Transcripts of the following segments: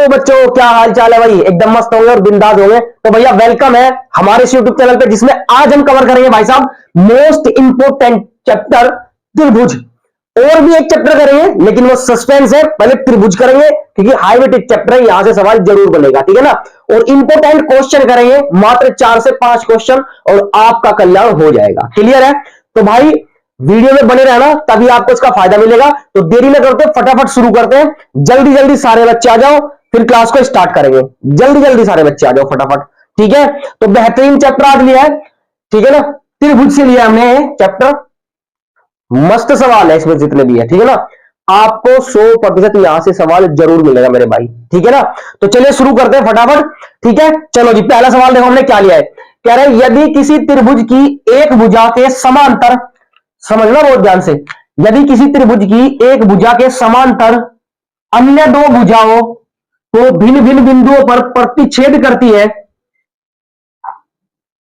बच्चों, क्या हाल चाल है भाई? एकदम मस्त होंगे और बिंदास होंगे। तो भैया वेलकम है हमारे इस यूट्यूब चैनल पे, जिसमें आज हम कवर करेंगे भाई साहब मोस्ट इंपोर्टेंट चैप्टर त्रिभुज। और भी एक चैप्टर करेंगे लेकिन वो सस्पेंस है, पहले त्रिभुज करेंगे क्योंकि हाई वेटेज चैप्टर है, यहां से सवाल जरूर बनेगा, ठीक है ना। और इंपोर्टेंट क्वेश्चन करेंगे, मात्र 4 से 5 क्वेश्चन, और आपका कल्याण हो जाएगा। क्लियर है? तो भाई वीडियो में बने रहना, तभी आपको इसका फायदा मिलेगा। तो देरी न करते, फटाफट शुरू करते हैं। जल्दी जल्दी सारे बच्चे आ जाओ, फिर क्लास को स्टार्ट करेंगे। जल्दी जल्दी सारे बच्चे आ जाओ फटाफट, ठीक है। तो बेहतरीन चैप्टर आज लिया है, ठीक है ना। त्रिभुज से लिया हमने चैप्टर, मस्त सवाल है इसमें जितने भी है, ठीक है ना। आपको 100% यहां से सवाल जरूर मिलेगा मेरे भाई, ठीक है ना। तो चलिए शुरू करते हैं फटाफट, ठीक है। चलो जी, पहला सवाल देखो हमने क्या लिया है। कह रहे हैं यदि किसी त्रिभुज की एक भुजा के समांतर, समझना बहुत ध्यान से, यदि किसी त्रिभुज की एक भुजा के समांतर अन्य दो भुजाओं को भिन्न भिन्न बिंदुओं पर प्रतिच्छेद करती है,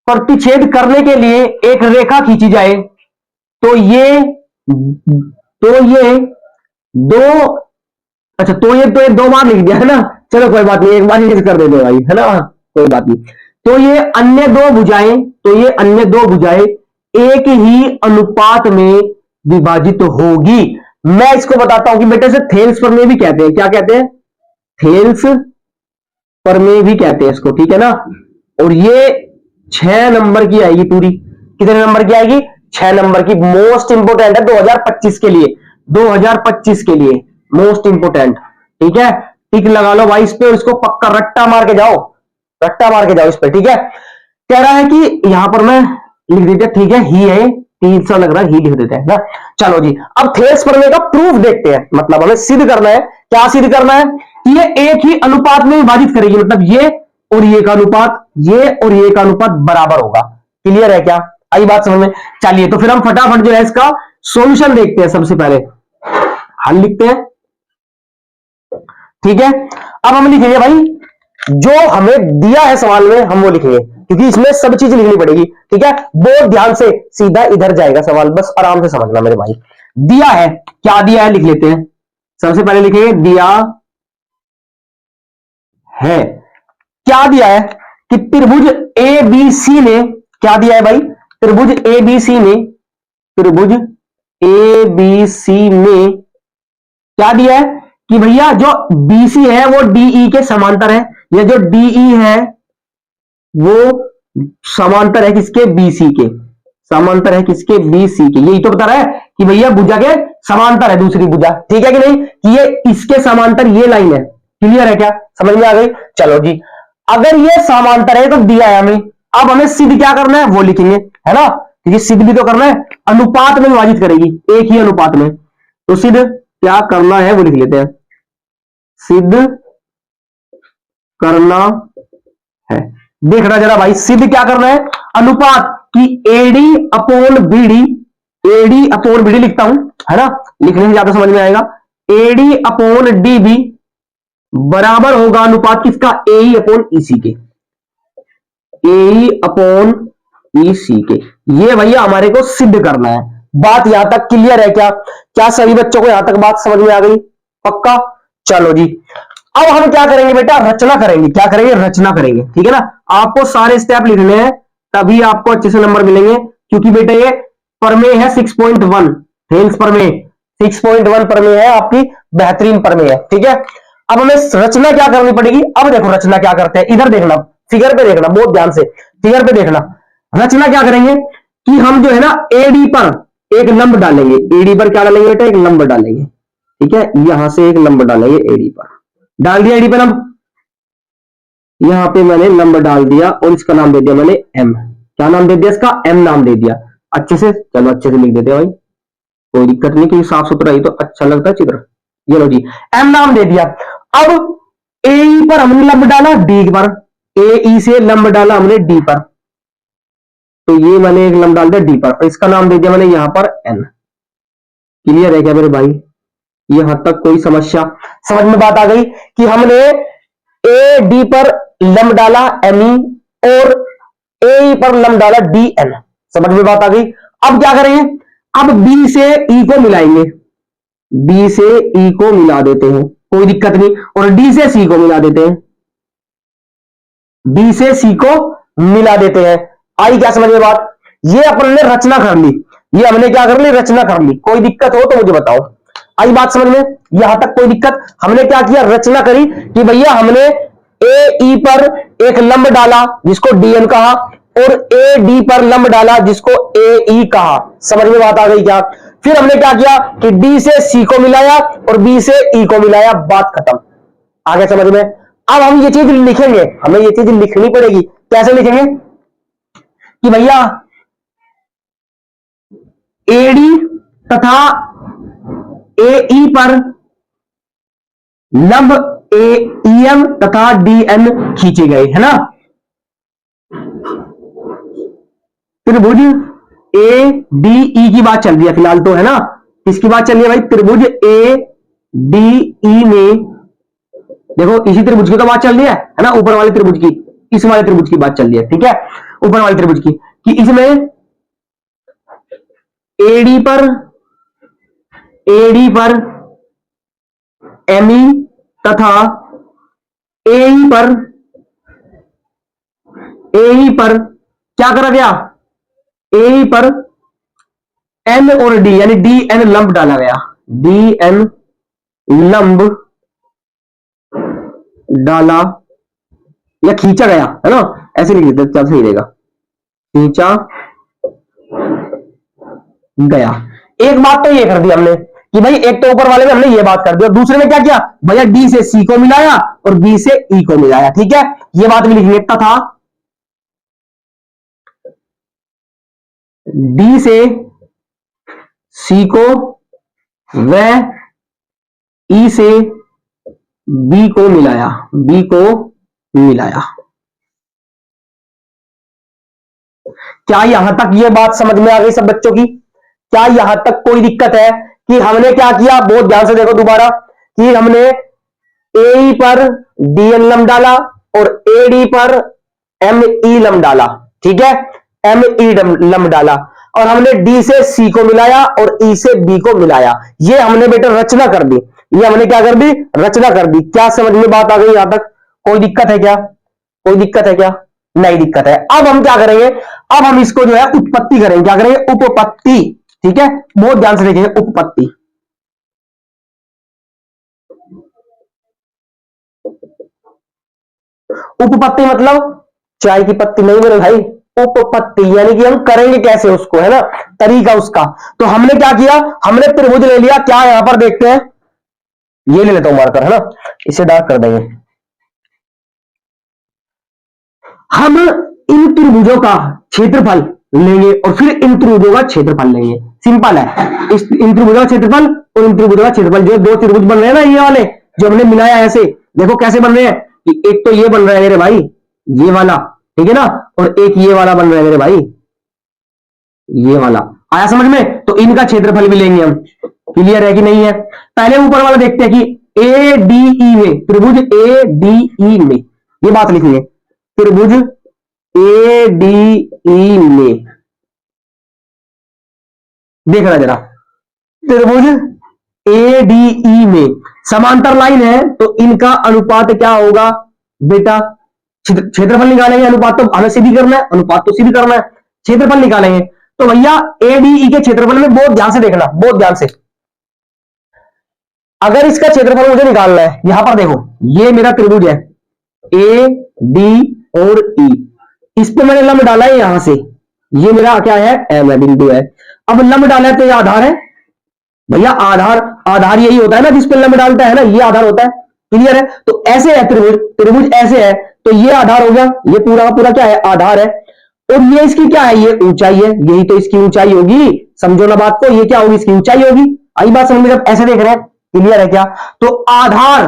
प्रतिच्छेद करने के लिए एक रेखा खींची जाए, तो ये दो, अच्छा तो ये 2 बार लिख दिया है ना। चलो कोई बात नहीं, एक बार ही कर देते भाई, है ना, कोई बात नहीं। तो ये अन्य दो भुजाएं, एक ही अनुपात में विभाजित होगी। मैं इसको बताता हूं कि बेटे से थेल्स प्रमेय भी कहते हैं। क्या कहते हैं? थेल्स प्रमेय भी कहते हैं इसको, ठीक है ना। और ये 6 नंबर की आएगी पूरी। कितने नंबर की आएगी? 6 नंबर की। मोस्ट इंपोर्टेंट है 2025 के लिए, 2025 के लिए मोस्ट इंपोर्टेंट, ठीक है। टिक लगा लो भाई इस पे, और इसको पक्का रट्टा मार के जाओ, रट्टा मार के जाओ इस पे, ठीक है। कह रहा है कि यहां पर मैं लिख देते, ठीक है, ही है, तीन सा लग रहा है, ही लिख देते हैं ना। चलो जी, अब थेल्स प्रमेय का प्रूफ देखते हैं। मतलब हमें सिद्ध करना है। क्या सिद्ध करना है? कि ये एक ही अनुपात में विभाजित करेगी, मतलब ये और ये का अनुपात, ये और ये का अनुपात बराबर होगा। क्लियर है क्या? आई बात समझ में? चलिए तो फिर हम फटाफट जो है इसका सॉल्यूशन देखते हैं। सबसे पहले हल लिखते हैं, ठीक है। अब हम लिखेंगे भाई जो हमें दिया है सवाल में, हम वो लिखेंगे क्योंकि इसमें सब चीज लिखनी पड़ेगी, ठीक है। बहुत ध्यान से, सीधा इधर जाएगा सवाल, बस आराम से समझना मेरे भाई। दिया है, क्या दिया है लिख लेते हैं। सबसे पहले लिखेंगे दिया है। क्या दिया है कि त्रिभुज ए बी सी ने, क्या दिया है भाई? त्रिभुज ए बी सी ने, त्रिभुज ए बी सी में क्या दिया है कि भैया जो बीसी है वो डीई के समांतर है। ये जो डीई है वो समांतर है किसके? बीसी के। समांतर है किसके? बीसी के। यही तो बता रहा है कि भैया भुजा के समांतर है दूसरी भुजा, ठीक है कि नहीं, कि ये इसके समांतर ये लाइन है। क्लियर है क्या? समझ में आ गई? चलो जी, अगर ये समांतर है तो दिया है हमें। अब हमें सिद्ध क्या करना है वो लिखेंगे, है ना, क्योंकि सिद्ध भी तो करना है। अनुपात में विभाजित करेगी, एक ही अनुपात में। तो सिद्ध क्या करना है वो लिख लेते हैं। सिद्ध करना है, देखना जरा भाई, सिद्ध क्या करना है? अनुपात की AD upon BD, AD upon BD लिखता हूं, है ना, लिखने से ज्यादा समझ में आएगा। एडी अपॉन डीबी बराबर होगा अनुपात किसका? एई अपॉन ईसी के, एई अपॉन ईसी के। ये भैया हमारे को सिद्ध करना है। बात यहां तक क्लियर है क्या? क्या सभी बच्चों को यहां तक बात समझ में आ गई? पक्का? चलो जी, अब हम क्या करेंगे बेटा? रचना करेंगे। क्या करेंगे? रचना करेंगे, ठीक है ना। आपको सारे स्टेप लिखने हैं, तभी आपको अच्छे से नंबर मिलेंगे। क्योंकि बेटा ये प्रमेय है 6.1, थेल्स प्रमेय 6.1 प्रमेय है आपकी, बेहतरीन प्रमेय है, ठीक है। अब हमें रचना क्या करनी पड़ेगी? अब देखो रचना क्या करते हैं, इधर देखना, फिगर पे देखना, बहुत ध्यान से फिगर पे देखना। रचना क्या करेंगे कि हम जो है ना एडी पर एक लंब डालेंगे। एडी पर क्या डालेंगे बेटा? एक लंब डालेंगे, ठीक है। यहां से एक लंब डालेंगे, एडी पर डाल दिया, एडी पर लंब, यहां पे मैंने लंब डाल दिया और इसका नाम दे दिया मैंने एम। क्या नाम दे दिया इसका? एम नाम दे दिया। अच्छे से, चलो अच्छे से लिख देते हैं भाई, कोई दिक्कत नहीं, क्योंकि साफ सुथरा ही तो अच्छा लगता है चित्र। ये लो जी, एम नाम दे दिया। अब ए पर हमने लंब डाला डी पर, ए से लंब डाला हमने डी पर, तो ये मैंने एक लंब डाल दिया डी पर, और इसका नाम दे दिया मैंने यहां पर एन। क्लियर है क्या मेरे भाई? यहां तक कोई समस्या? समझ में बात आ गई कि हमने ए डी पर लंब डाला एम ई, और ए पर लंब डाला डी एन। समझ में बात आ गई? अब क्या करेंगे? अब बी से ई को मिलाएंगे, बी से ई को मिला देते हैं, कोई दिक्कत नहीं, और डी से सी को मिला देते हैं, डी से सी को मिला देते हैं। आई क्या समझ में बात? ये अपन ने रचना कर ली, ये हमने क्या कर ली? रचना कर ली। कोई दिक्कत हो तो मुझे बताओ। आई बात समझ में? यहां तक कोई दिक्कत? हमने क्या किया? रचना करी कि भैया हमने ए ई पर एक लंब डाला जिसको डीएन कहा, और ए डी पर लंब डाला जिसको ए ई कहा। समझ में बात आ गई क्या? फिर हमने क्या किया कि डी से सी को मिलाया और बी से ई को मिलाया, बात खत्म। आगे समझ में? अब हम ये चीज लिखेंगे, हमें ये चीज लिखनी पड़ेगी। कैसे लिखेंगे? कि भैया एडी तथा एई पर लंब एईएम तथा डीएन खींचे गए, है ना। त्रिभुज ए डी ई की बात चल रही है फिलहाल तो, है ना। किसकी बात चल रही है भाई? त्रिभुज ए डी ई में, देखो इसी त्रिभुज की तो बात चल रही है ना, ऊपर वाले त्रिभुज की, इस वाले त्रिभुज की बात चल रही है, ठीक है, ऊपर वाले त्रिभुज की, कि इसमें एडी पर एमई तथा एई पर क्या करा गया? एई पर एन और डी यानी डी एन लंब डाला गया, डी एन लंब डाला या खींचा गया, है ना, ऐसे लिख देते चल सही रहेगा, खींचा गया। एक बात तो ये कर दी हमने कि भाई एक तो ऊपर वाले में हमने ये बात कर दी, और दूसरे में क्या किया भैया? डी से सी को मिलाया और बी से ई को मिलाया, ठीक है, ये बात भी लिखनी था। डी से सी को व ई से बी को मिलाया, बी को मिलाया। क्या यहां तक ये बात समझ में आ गई सब बच्चों की? क्या यहां तक कोई दिक्कत है? कि हमने क्या किया, बहुत ध्यान से देखो दोबारा, कि हमने ए पर डीएन लंब डाला और एडी पर एम ई लंब डाला, ठीक है, एम ई लंब डाला, और हमने डी से सी को मिलाया और ई से बी को मिलाया। ये हमने बेटा रचना कर दी, ये हमने क्या कर दी? रचना कर दी। क्या समझ में बात आ गई यहां तक? कोई दिक्कत है क्या? कोई दिक्कत है क्या? नहीं दिक्कत है। अब हम क्या करेंगे? अब हम इसको जो है उत्पत्ति करेंगे। क्या करेंगे? उपपत्ति, ठीक है, बहुत ध्यान से देखेंगे। उपपत्ति, उपपत्ति मतलब चाय की पत्ती नहीं मेरे भाई, उपपत्ति यानी कि हम करेंगे कैसे उसको, है ना, तरीका उसका। तो हमने क्या किया? हमने त्रिभुज ले लिया। क्या यहां पर देखते हैं, ये ले लेता हूं मार्कर, है ना, इसे डार्क कर देंगे। हम इन त्रिभुजों का क्षेत्रफल लेंगे और फिर इन त्रिभुजों का क्षेत्रफल लेंगे। सिंपल है। इन त्रिभुजों का क्षेत्रफल और इन त्रिभुजों का क्षेत्रफल, जो दो त्रिभुज बन रहे हैं ना ये वाले जो हमने मिलाया ऐसे, देखो कैसे बन रहे हैं कि एक तो ये बन रहा है मेरे भाई, ये वाला, ठीक है ना, और एक ये वाला बन रहा है मेरे भाई, ये वाला। आया समझ में? तो इनका क्षेत्रफल भी लेंगे हम। क्लियर है कि नहीं है? पहले ऊपर वाला देखते हैं कि ए डी ई में, त्रिभुज ए डी ई में, ये बात लिखिए, त्रिभुज ए डी ई में, देखना जरा, त्रिभुज ए डी ई में समांतर लाइन है, तो इनका अनुपात क्या होगा बेटा? क्षेत्रफल निकालेंगे, अनुपात तो हमें सीधी करना है, अनुपात तो सीधी करना है, क्षेत्रफल निकालेंगे। तो भैया ए डी ई के क्षेत्रफल में बहुत ध्यान से देखना, बहुत ध्यान से। अगर इसका क्षेत्रफल मुझे निकालना है, यहां पर देखो ये मेरा त्रिभुज है ए डी और ई, इस पे मैंने लंब डाला है यहां से, ये मेरा क्या है? एम है, बिंदु है। अब लंब डाला है तो ये आधार है भैया, आधार, आधार यही होता है ना जिस पे लंब डालता है ना, ये आधार होता है। क्लियर है? तो ऐसे है त्रिभुज, त्रिभुज ऐसे है, तो ये आधार हो गया, ये पूरा का पूरा क्या है? आधार है। और ये इसकी क्या है? ये ऊंचाई है, यही तो इसकी ऊंचाई होगी। समझो ना बात को, ये क्या होगी? इसकी ऊंचाई होगी। आई बात समझ में? जब ऐसे देख रहे हैं, क्लियर है क्या? तो आधार,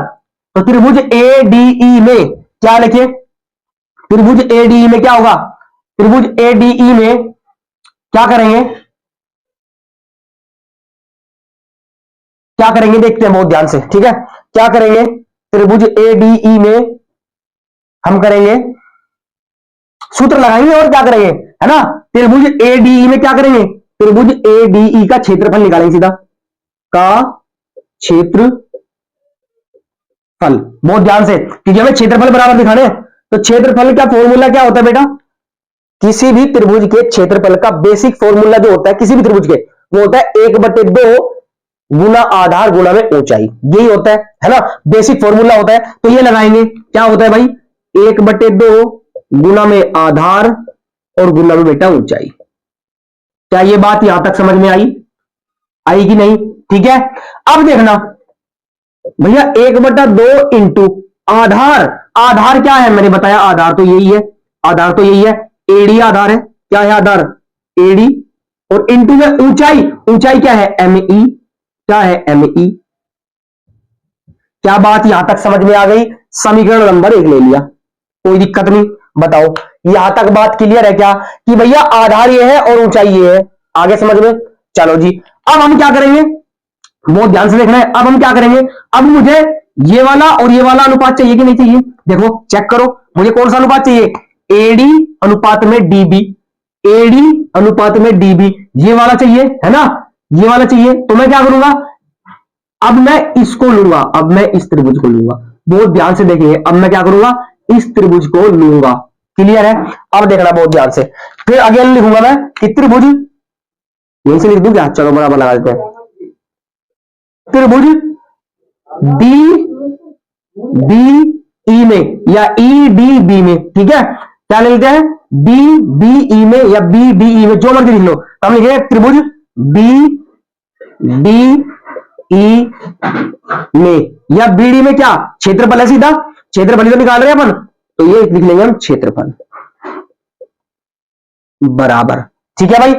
तो त्रिभुज ए डी ई में क्या लिखे? त्रिभुज ए डी ई में क्या होगा? त्रिभुज ए डी ई में क्या करेंगे? क्या करेंगे देखते हैं बहुत ध्यान से, ठीक है। क्या करेंगे? त्रिभुज ए डी ई में हम करेंगे, सूत्र लगाएंगे और क्या करेंगे, है ना। त्रिभुज ए डी ई में क्या करेंगे? त्रिभुज ए डी ई का क्षेत्रफल निकालेंगे सीधा, का क्षेत्रफल बहुत ध्यान से, क्योंकि हमें क्षेत्रफल बराबर दिखाने हैं। तो क्षेत्रफल का फॉर्मूला क्या होता है बेटा? किसी भी त्रिभुज के क्षेत्रफल का बेसिक फॉर्मूला जो होता है किसी भी त्रिभुज के, वो होता है 1/2 गुना आधार गुना में ऊंचाई। यही होता है ना, बेसिक फॉर्मूला होता है। तो ये लगाएंगे, क्या होता है भाई? 1/2 गुना में आधार और गुना में बेटा ऊंचाई। क्या ये बात यहां तक समझ में आई? आई कि नहीं? ठीक है। अब देखना भैया, 1/2 इंटू आधार। आधार क्या है? मैंने बताया आधार तो यही है, आधार तो यही है, एडी आधार है। क्या है आधार? एडी। और इंटू में ऊंचाई, ऊंचाई क्या है? एमई। क्या है? एमई। क्या बात यहां तक समझ में आ गई? समीकरण नंबर 1 ले लिया, कोई दिक्कत नहीं। बताओ यहां तक बात क्लियर है क्या? कि भैया आधार ये है और ऊंचाई ये है। आगे समझ में? चलो जी, अब हम क्या करेंगे, बहुत ध्यान से देखना है। अब हम क्या करेंगे? अब मुझे ये वाला और ये वाला अनुपात चाहिए कि नहीं चाहिए? देखो चेक करो, मुझे कौन सा अनुपात चाहिए? एडी अनुपात में डीबी। एडी अनुपात में डीबी, ये वाला चाहिए है ना, ये वाला चाहिए। तो मैं क्या करूंगा? अब मैं इसको लूंगा, अब मैं इस त्रिभुज को लूंगा। बहुत ध्यान से देखिए, अब मैं क्या करूंगा? इस त्रिभुज को लूंगा। क्लियर है? अब देखना बहुत ध्यान से। फिर अगेन लिखूंगा मैं कि त्रिभुज, यहीं से लिख दूं क्या? चलो बराबर लगा देते हैं। त्रिभुज डी बी ई में या ई डी बी में, ठीक है? क्या लिखते हैं? डी बी ई में या बी डी ई में, जो मर्जी लिख लो। तो हम लिखेंगे त्रिभुज बी डी ई में या बीडी में। क्या क्षेत्रफल है? सीधा क्षेत्रफल ही तो निकाल रहे हैं अपन, तो ये लिख लेंगे हम क्षेत्रफल बराबर। ठीक है भाई।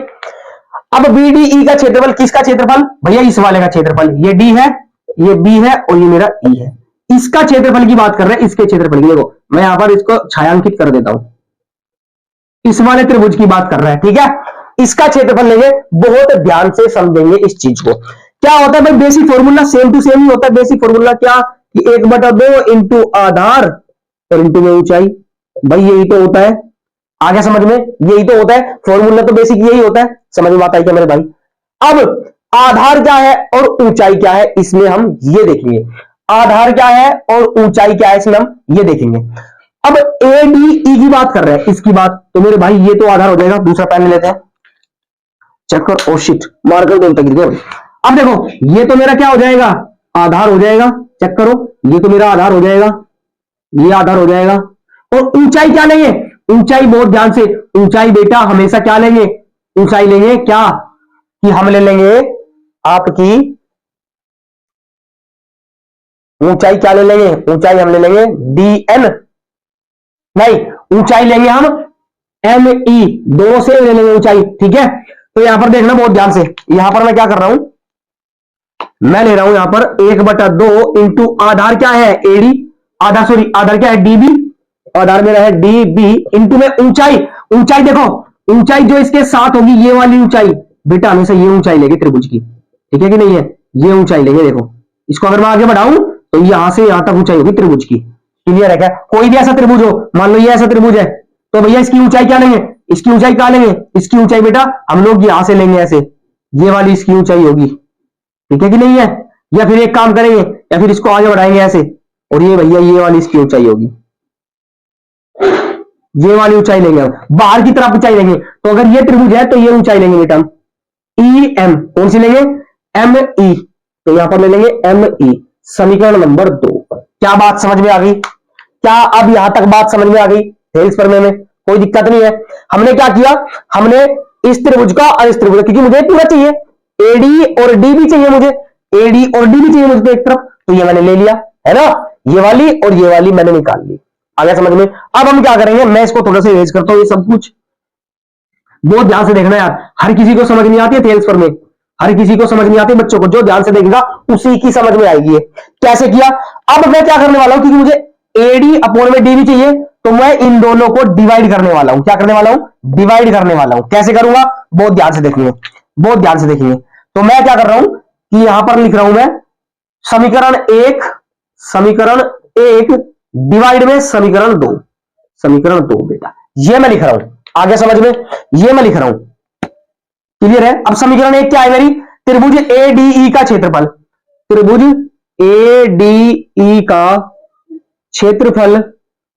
अब बीडीई का क्षेत्रफल, किसका क्षेत्रफल? भैया इस वाले का क्षेत्रफल। ये डी है, ये बी है और ये मेरा ई है। इसका क्षेत्रफल की बात कर रहे हैं, इसके क्षेत्रफल की। देखो मैं यहां पर इसको छायांकित कर देता हूं, इस वाले त्रिभुज की बात कर रहे हैं, ठीक है? इसका क्षेत्रफल लेंगे, बहुत ध्यान से समझेंगे इस चीज को। क्या होता है भाई? Basic formula same to same ही होता है। बेसिक फॉर्मूला क्या? कि 1/2 इंटू आधार और इंटू में ऊंचाई। भाई यही तो होता है, आगे समझ में? यही तो होता है फॉर्मूला, तो बेसिक यही होता है। समझ में आता है क्या मेरे भाई? अब आधार क्या है और ऊंचाई क्या है, इसमें हम ये देखेंगे। आधार क्या है और ऊंचाई क्या है, इसमें हम ये देखेंगे। अब ए डी ई की बात कर रहे हैं, इसकी बात, तो मेरे भाई ये तो आधार हो जाएगा। दूसरा पेन लेते हैं, चेक कर। ओ शिट, मार्कर दो तक गिर गए। अब देखो ये तो मेरा क्या हो जाएगा? आधार हो जाएगा। चेक करो, ये तो मेरा आधार हो जाएगा, ये आधार हो जाएगा। और ऊंचाई क्या लेंगे? ऊंचाई बहुत ध्यान से, ऊंचाई बेटा हमेशा क्या लेंगे? ऊंचाई लेंगे क्या? कि हम ले लेंगे आपकी ऊंचाई, क्या ले लेंगे? ऊंचाई हम ले लेंगे डी एन, नहीं ऊंचाई लेंगे हम एम ई, दोनों से ले लेंगे ऊंचाई। ठीक है? तो यहां पर देखना बहुत ध्यान से, यहां पर मैं क्या कर रहा हूं? मैं ले रहा हूं यहां पर 1/2 इंटू आधार क्या है? एडी, आधार सॉरी आधार क्या है? डीबी, आधार मेरा है डीबी, इंटू में ऊंचाई। ऊंचाई देखो, ऊंचाई जो इसके साथ होगी ये वाली ऊंचाई, बेटा हमेशा ये ऊंचाई लेंगे त्रिभुज की। ठीक है कि नहीं है? ये ऊंचाई लेंगे। देखो इसको अगर मैं आगे बढ़ाऊं तो यहां से यहां तक ऊंचाई होगी त्रिभुज की। क्लियर है क्या? कोई भी ऐसा त्रिभुज हो, मान लो ये ऐसा त्रिभुज है, तो भैया इसकी ऊंचाई क्या लेंगे? इसकी ऊंचाई क्या लेंगे? इसकी ऊंचाई बेटा हम लोग यहां से लेंगे, ऐसे ये वाली इसकी ऊंचाई होगी। ठीक है कि नहीं है? या फिर एक काम करेंगे, या फिर इसको आगे बढ़ाएंगे ऐसे, और ये भैया ये वाली इसकी ऊंचाई होगी, ये वाली ऊंचाई लेंगे हम, बाहर की तरफ ऊंचाई लेंगे। तो अगर ये त्रिभुज है तो ये ऊंचाई लेंगे बेटा हम, ई एम। कौन सी लेंगे? M E. तो यहां पर ले लेंगे एम ई, समीकरण नंबर 2। क्या बात समझ में आ गई? क्या अब यहां तक बात समझ में आ गई? थेल्स प्रमेय में कोई दिक्कत नहीं है। हमने क्या किया? हमने इस त्रिभुज का और इस त्रिभुज, क्योंकि मुझे पूरा चाहिए, एडी और डी भी चाहिए मुझे, एडी और डी भी चाहिए मुझे तो एक तरफ, तो ये मैंने ले लिया है ना, ये वाली और ये वाली मैंने निकाल ली। आगे समझ में? अब हम क्या करेंगे, मैं इसको थोड़ा सा इरेज करता हूं, ये सब कुछ बहुत ध्यान से देखना यार, हर किसी को समझ नहीं आती है थेल्स प्रमेय, हर किसी को समझ नहीं आती, बच्चों को जो ध्यान से देखेगा उसी की समझ में आएगी। कैसे किया? अब मैं क्या करने वाला हूं, क्योंकि मुझे एडी अपॉन में डी भी चाहिए, तो मैं इन दोनों को डिवाइड करने वाला हूं। क्या करने वाला हूं? डिवाइड करने वाला हूं। कैसे करूंगा? बहुत ध्यान से देखिए, बहुत ध्यान से देखिए। तो मैं क्या कर रहा हूं कि यहां पर लिख रहा हूं मैं समीकरण 1, समीकरण 1 डिवाइड में समीकरण 2, समीकरण 2 बेटा ये मैं लिख रहा हूं। आगे समझ में? ये मैं लिख रहा हूं। क्लियर है? अब समीकरण 1 क्या है मेरी? त्रिभुज एडीई का क्षेत्रफल, त्रिभुज ए डी ई का क्षेत्रफल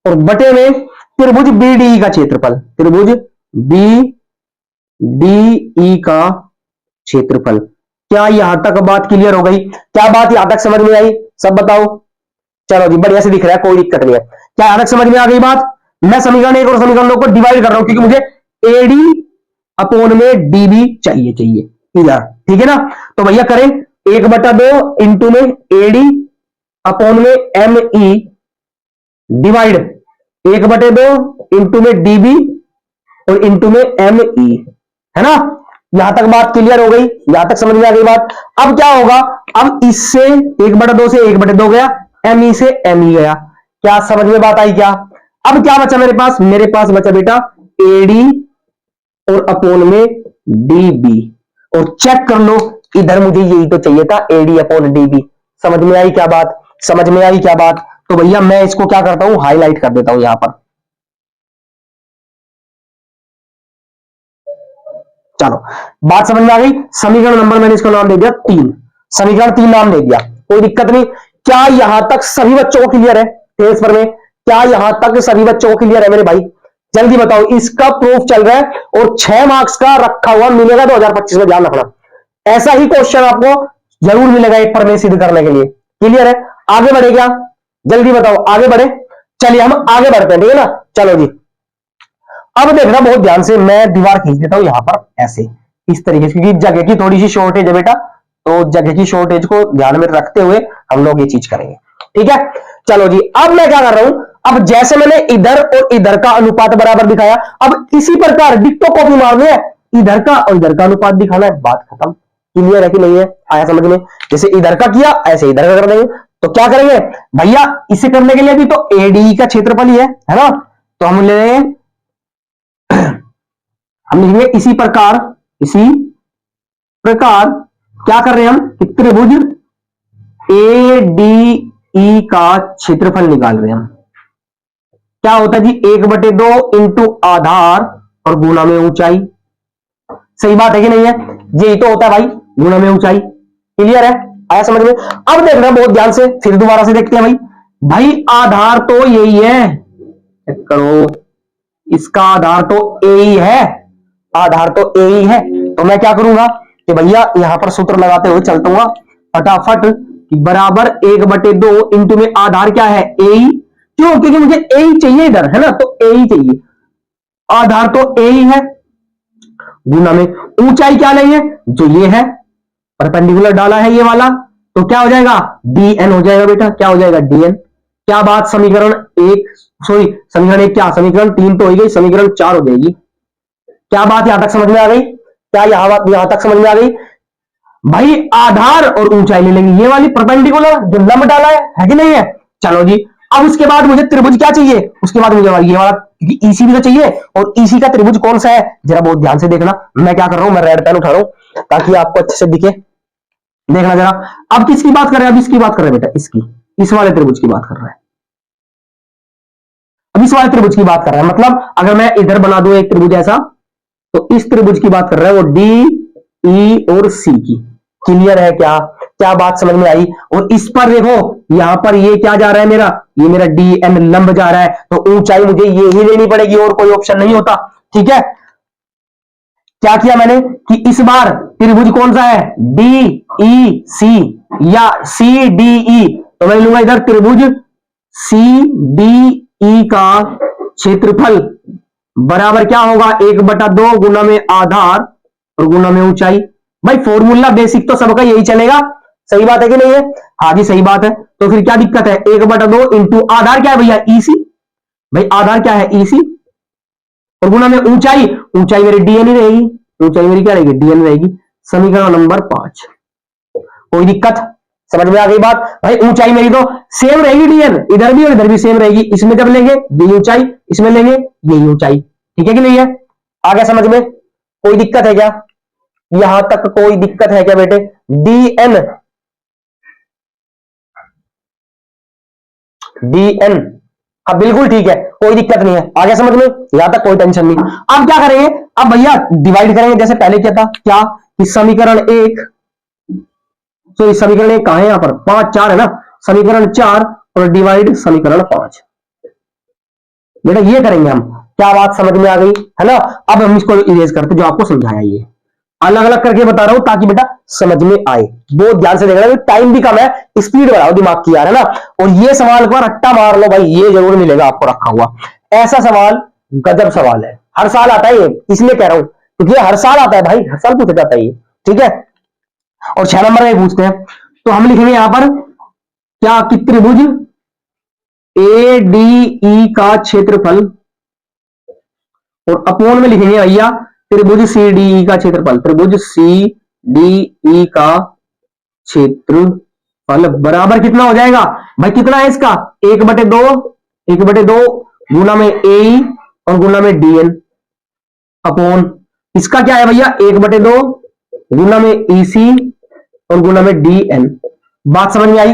और बटे में त्रिभुज बी डी ई का क्षेत्रफल, त्रिभुज बी डी ई का क्षेत्रफल। क्या यहां तक बात क्लियर हो गई? क्या बात यहां तक समझ में आई? सब बताओ। चलो जी, बढ़िया से दिख रहा है, कोई दिक्कत नहीं है। क्या यहां तक समझ में आ गई बात? मैं समीकरण 1 और समीकरण 2 को डिवाइड कर रहा हूं क्योंकि मुझे एडी अपोन में डीबी चाहिए इधर, ठीक है ना। तो भैया करें 1/2 इंटू में एडी अपोन में एम ई डिवाइड 1/2 इंटू में डीबी और इंटू में एम ई, है ना। यहां तक बात क्लियर हो गई? यहां तक समझ में आ गई बात? अब क्या होगा? अब इससे 1/2 से 1/2 गया, एम ई से एम ई गया। क्या समझ में बात आई क्या? अब क्या बचा मेरे पास? मेरे पास बचा बेटा एडी और अपोन में डीबी। और चेक कर लो, इधर मुझे यही तो चाहिए था, एडी अपोन डीबी। समझ में आई क्या बात? समझ में आई क्या बात? तो भैया मैं इसको क्या करता हूं, हाईलाइट कर देता हूं यहां पर। चलो बात समझ में आ गई। समीकरण नंबर मैंने इसको नाम दे दिया 3, समीकरण 3 नाम दे दिया, कोई दिक्कत नहीं। क्या यहां तक सभी बच्चों को क्लियर है? तेज पर में क्या यहां तक सभी बच्चों को क्लियर है मेरे भाई? जल्दी बताओ। इसका प्रूफ चल रहा है और 6 मार्क्स का रखा हुआ मिलेगा 2025 में, ध्यान रखना। ऐसा ही क्वेश्चन आपको जरूर मिलेगा एक पर में सिद्ध करने के लिए। क्लियर है? आगे बढ़े क्या? जल्दी बताओ, आगे बढ़े। चलिए हम आगे बढ़ते हैं, ठीक है ना। चलो जी, अब देखना बहुत ध्यान से, मैं दीवार खींच देता हूं यहां पर ऐसे, इस तरीके से, क्योंकि जगह की थोड़ी सी शॉर्टेज है बेटा, तो जगह की शॉर्टेज को ध्यान में रखते हुए हम लोग ये चीज करेंगे, ठीक है। चलो जी, अब मैं क्या कर रहा हूं, अब जैसे मैंने इधर और इधर का अनुपात बराबर दिखाया, अब इसी प्रकार डिक्टो कॉपी मारनी है, इधर का और इधर का अनुपात दिखाना है, बात खत्म। क्लियर है कि नहीं है? आया समझ में? जैसे इधर का किया ऐसे इधर का कर देंगे। तो क्या करेंगे भैया, इसे करने के लिए भी तो एडी का क्षेत्रफल ही है ना। तो हम ले लेंगे, हम लिखेंगे इसी प्रकार क्या कर रहे हैं हम, त्रिभुज ए डी ई का क्षेत्रफल निकाल रहे हैं हम। क्या होता है जी, 1/2 इंटू आधार और गुणा में ऊंचाई। सही बात है कि नहीं है? यही तो होता है भाई, गुणा में ऊंचाई। क्लियर है? आया समझ में? अब देखना बहुत ध्यान से, फिर दोबारा से देखते हैं भाई। भाई आधार तो यही है, करो, इसका आधार तो ए ही है, आधार तो ए ही है। तो मैं क्या करूंगा कि भैया यहां पर सूत्र लगाते हुए चलता हूँ फटाफट, बराबर 1/2 इंटू में आधार क्या है, ए ही। क्यों? क्योंकि मुझे ए ही चाहिए इधर, है ना, तो ए ही चाहिए, आधार तो ए ही है, गुना में ऊंचाई क्या लेंगे, जो ये है, परपेंडिकुलर डाला है ये वाला, तो क्या हो जाएगा, dn हो जाएगा बेटा। क्या हो जाएगा, dn। क्या बात, समीकरण 1, सॉरी समीकरण 1 क्या, समीकरण 3 तो हो गई, समीकरण 4 हो जाएगी। क्या बात यहां तक समझ में आ गई? क्या यहां तक समझ में आ गई? भाई आधार और ऊंचाई ले लेंगे, ये वाली परपेंडिकुलर जो लंब डाला है कि नहीं है। चलो जी, अब उसके बाद मुझे त्रिभुज क्या चाहिए, उसके बाद मुझे ये वाला, क्योंकि ईसी भी तो चाहिए, और ईसी का त्रिभुज कौन सा है, जरा बहुत ध्यान से देखना। मैं क्या कर रहा हूं, मैं रेड पेन उठा रहा हूं ताकि आपको अच्छे से दिखे। देखना जरा, अब किसकी बात कर रहे हैं, अब इसकी बात कर रहे हैं बेटा, इसकी, इस वाले त्रिभुज की बात कर रहा है। अब इस वाले त्रिभुज की बात कर रहा है, मतलब अगर मैं इधर बना दूं एक त्रिभुज ऐसा, तो इस त्रिभुज की बात कर रहा है, वो डी ई और सी की। क्लियर है क्या? क्या बात समझ में आई? और इस पर देखो, यहां पर ये क्या जा रहा है मेरा, ये मेरा डी एन लंब जा रहा है, तो ऊंचाई मुझे ये ही लेनी पड़ेगी, और कोई ऑप्शन नहीं होता। ठीक है, क्या किया मैंने कि इस बार त्रिभुज कौन सा है, डी ई सी या सी डी ई, तो मैं लूंगा इधर त्रिभुज सी डी ई का क्षेत्रफल बराबर क्या होगा, 1/2 गुना में आधार और गुना में ऊंचाई। भाई फॉर्मूला बेसिक तो सबका यही चलेगा, सही बात है कि नहीं है? हाँ जी सही बात है। तो फिर क्या दिक्कत है, 1/2 इंटू आधार क्या है भैया, ईसी। भाई आधार क्या है, ईसी, और गुना में ऊंचाई, ऊंचाई मेरी डीएन ही रहेगी, ऊंचाई मेरी क्या रहेगी, डीएन रहेगी। समीकरण नंबर 5। कोई दिक्कत, समझ में आ गई बात? भाई ऊंचाई मेरी तो सेम रहेगी, डीएन इधर भी और इधर भी सेम रहेगी। इसमें जब लेंगे ये ऊंचाई, इसमें लेंगे यही ऊंचाई। ठीक है कि नहीं है? आ गया समझ में? कोई दिक्कत है क्या? यहां तक कोई दिक्कत है क्या बेटे? डीएन डीएन हाँ बिल्कुल ठीक है, कोई दिक्कत नहीं है। आ गया समझ में? यहां तक कोई टेंशन नहीं। अब क्या करेंगे, अब भैया डिवाइड करेंगे जैसे पहले किया था। क्या कि समीकरण 1 तो इस समीकरण एक कहां है, यहां पर 5 4 है ना, समीकरण 4 और डिवाइड समीकरण 5। बेटा ये करेंगे हम, क्या बात समझ में आ गई है ना। अब हम इसको इरेज करते जो आपको समझाया, ये अलग अलग करके बता रहा हूं ताकि बेटा समझ में आए। बहुत ध्यान से देखना, टाइम भी कम है, स्पीड बढ़ाओ दिमाग की यार, है ना। और ये सवाल को रट्टा मार लो भाई, ये जरूर मिलेगा आपको रखा हुआ। ऐसा सवाल गजब सवाल है, हर साल आता है ये, इसलिए कह रहा हूं क्योंकि हर साल आता है भाई, हर साल पूछा जाता है ये, ठीक है। और 6 नंबर में पूछते हैं, तो हम लिखेंगे यहां पर क्या, कि त्रिभुज ए डी ई का क्षेत्रफल, और अपोन में लिखेंगे भैया त्रिभुज सी डी ई का क्षेत्रफल, त्रिभुज सी डी ई का क्षेत्रफल बराबर कितना हो जाएगा भाई, कितना है इसका 1/2, 1/2 गुना में ए और गुना में डी एन, अपोन इसका क्या है भैया 1/2 गुना में ईसी और गुना में डी एन। बात समझ में आई।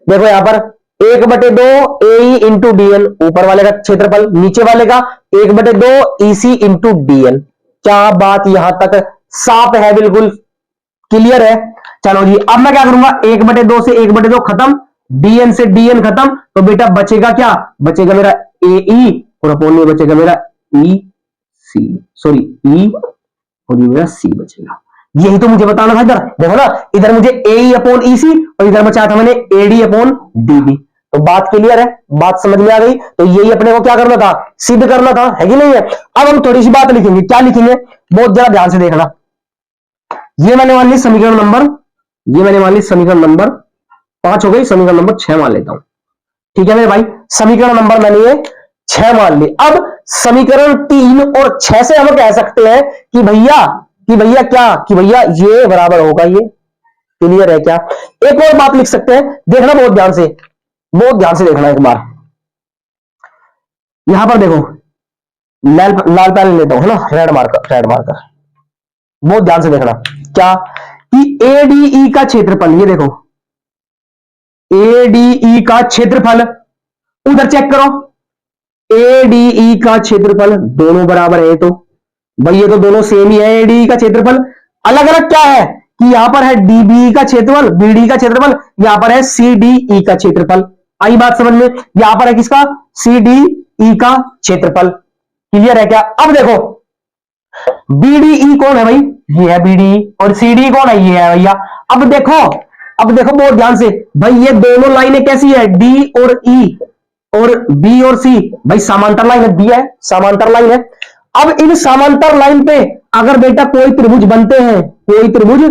देखो यहां पर 1/2 ए इंटू डी एन, ऊपर वाले का क्षेत्रफल, नीचे वाले का 1/2 ईसी इंटू डी एन। क्या बात यहां तक साफ है, बिल्कुल क्लियर है। चलो जी, अब मैं क्या करूंगा, 1/2 से 1/2 खत्म, डीएन से डीएन खत्म, तो बेटा बचेगा क्या, बचेगा मेरा ए ई और अपोन में बचेगा मेरा ई सी, सॉरी ई और ये मेरा सी बचेगा। यही तो मुझे बताना था। इधर देखो ना, इधर मुझे ए अपोन ई सी और इधर बचा था मैंने A D upon D B. तो बात क्लियर है, बात समझ में आ गई। तो यही अपने को क्या करना था, सिद्ध करना था, है कि नहीं है। अब हम थोड़ी सी बात लिखेंगे, क्या लिखेंगे बहुत जरा ध्यान से देखना। ये मैंने मान ली समीकरण नंबर, ये मैंने मान ली समीकरण नंबर 5 हो गई, समीकरण नंबर 6 मान लेता हूं, ठीक है मेरे भाई। समीकरण नंबर मैंने ये 6 मान ली। अब समीकरण 3 और 6 से हम कह सकते हैं कि भैया क्या, कि भैया ये बराबर होगा ये। क्लियर है क्या। एक और बात लिख सकते हैं, देखना बहुत ध्यान से, बहुत ध्यान से देखना एक बार। यहां पर देखो लाल पेन लेता हूं, है ना, रेड मार्कर, रेड मार्कर। बहुत ध्यान से देखना, क्या कि एडीई का क्षेत्रफल, ये देखो एडीई का क्षेत्रफल, उधर चेक करो एडीई का क्षेत्रफल दोनों बराबर है, तो भाई ये तो दोनों सेम ही है। एडीई का क्षेत्रफल अलग अलग क्या है कि यहां पर है डीबी का क्षेत्रफल, बीडी का क्षेत्रफल, यहां पर है सीडीई का क्षेत्रफल। आई बात समझ में। यहां पर है किसका, सीडीई का क्षेत्रफल। क्लियर है क्या। अब देखो बीडीई कौन है भाई, ये है बीडीई, और सीडी कौन है, ये है भैया। अब देखो बहुत ध्यान से भाई, ये दोनों लाइनें कैसी है, डी और ई और बी और सी, भाई समांतर लाइन है, डी है समांतर लाइन है। अब इन समांतर लाइन पे अगर बेटा कोई त्रिभुज बनते हैं, कोई त्रिभुज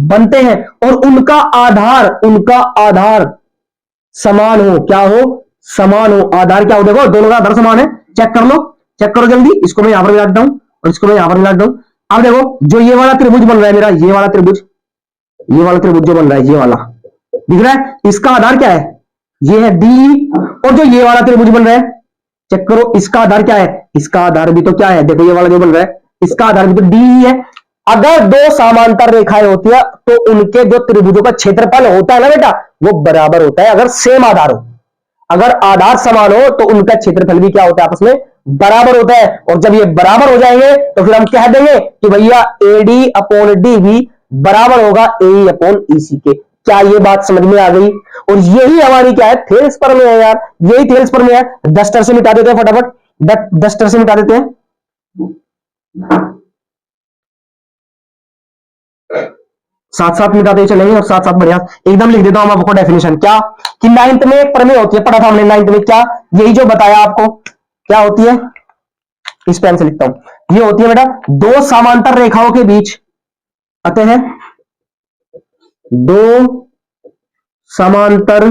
बनते हैं और उनका आधार समान हो, क्या हो, समान हो। आधार क्या हो, देखो दोनों का आधार समान है, चेक कर लो, चेक करो जल्दी। इसको मैं यहां पर मिला देता हूं और इसको मैं यहां पर मिला देता हूं। अब देखो जो ये वाला त्रिभुज बन रहा है मेरा, ये वाला त्रिभुज जो बन रहा है, ये वाला दिख रहा है, इसका आधार क्या है, ये है डी। और जो ये वाला त्रिभुज बन रहा है, चेक करो इसका आधार क्या है, इसका आधार भी तो क्या है, देखो ये वाला जो बन रहा है इसका आधार भी तो डी ही है। अगर दो समांतर रेखाएं होती है तो उनके जो त्रिभुजों का क्षेत्रफल होता है ना बेटा, वो बराबर होता है। अगर सेम आधार हो, अगर आधार समान हो तो उनका क्षेत्रफल भी क्या होता है, आपस में बराबर होता है। और जब ये बराबर हो जाएंगे तो फिर हम कह देंगे कि भैया एडी अपोन डी भी बराबर होगा ए अपोन ईसी के। क्या ये बात समझ में आ गई। और यही हमारी क्या है, थेल्स पर में है यार, यही थेल्स पर में है। डस्टर से मिटा देते हैं फटाफट, डस्टर से मिटा देते हैं। साथ साथ मिटाते चलेंगे और साथ साथ बढ़िया एकदम लिख देता हूं आपको डेफिनेशन। क्या कि 9th में एक प्रमेय होती है, पढ़ा था हमने 9th में, क्या यही जो बताया आपको, क्या होती है, इस पेन से लिखता हूं, ये होती है बेटा दो समांतर रेखाओं के बीच, अतः दो समांतर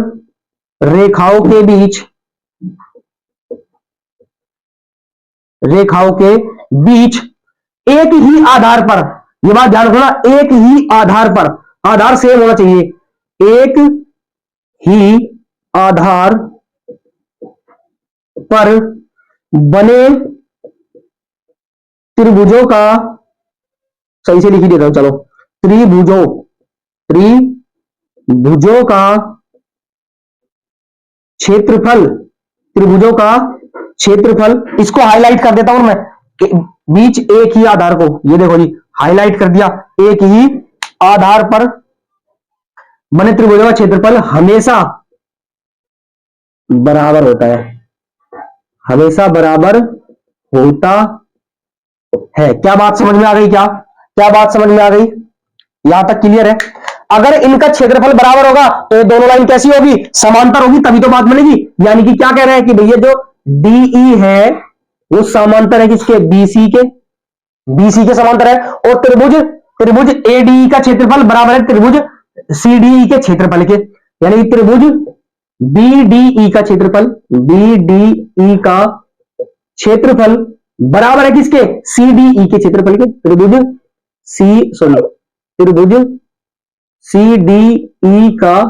रेखाओं के बीच एक ही आधार पर, यह बात ध्यान रखना, एक ही आधार पर, आधार सेम होना चाहिए, एक ही आधार पर बने त्रिभुजों का, सही से लिख ही देता हूं चलो, त्रिभुजों का क्षेत्रफल, त्रिभुजों का क्षेत्रफल, इसको हाईलाइट कर देता हूं मैं, बीच एक ही आधार को, ये देखो जी हाईलाइट कर दिया, एक ही आधार पर बने त्रिभुजों का क्षेत्रफल हमेशा बराबर होता है, हमेशा बराबर होता है। क्या बात समझ में आ गई? क्या क्या बात समझ में आ गई? यहां तक क्लियर है? अगर इनका क्षेत्रफल बराबर होगा तो ये दोनों लाइन कैसी होगी? समांतर होगी, तभी तो बात बनेगी। यानी कि क्या कह रहे हैं कि भैया जो डीई है वो समांतर है किसके? बीसी के, बीसी के समांतर है। और त्रिभुज त्रिभुज एडीई का क्षेत्रफल बराबर है त्रिभुज सीडीई के क्षेत्रफल के। यानी कि त्रिभुज बीडीई का क्षेत्रफल, बीडीई का क्षेत्रफल बराबर है किसके? सीडीई के क्षेत्रफल के। त्रिभुज त्रिभुज सीडीई का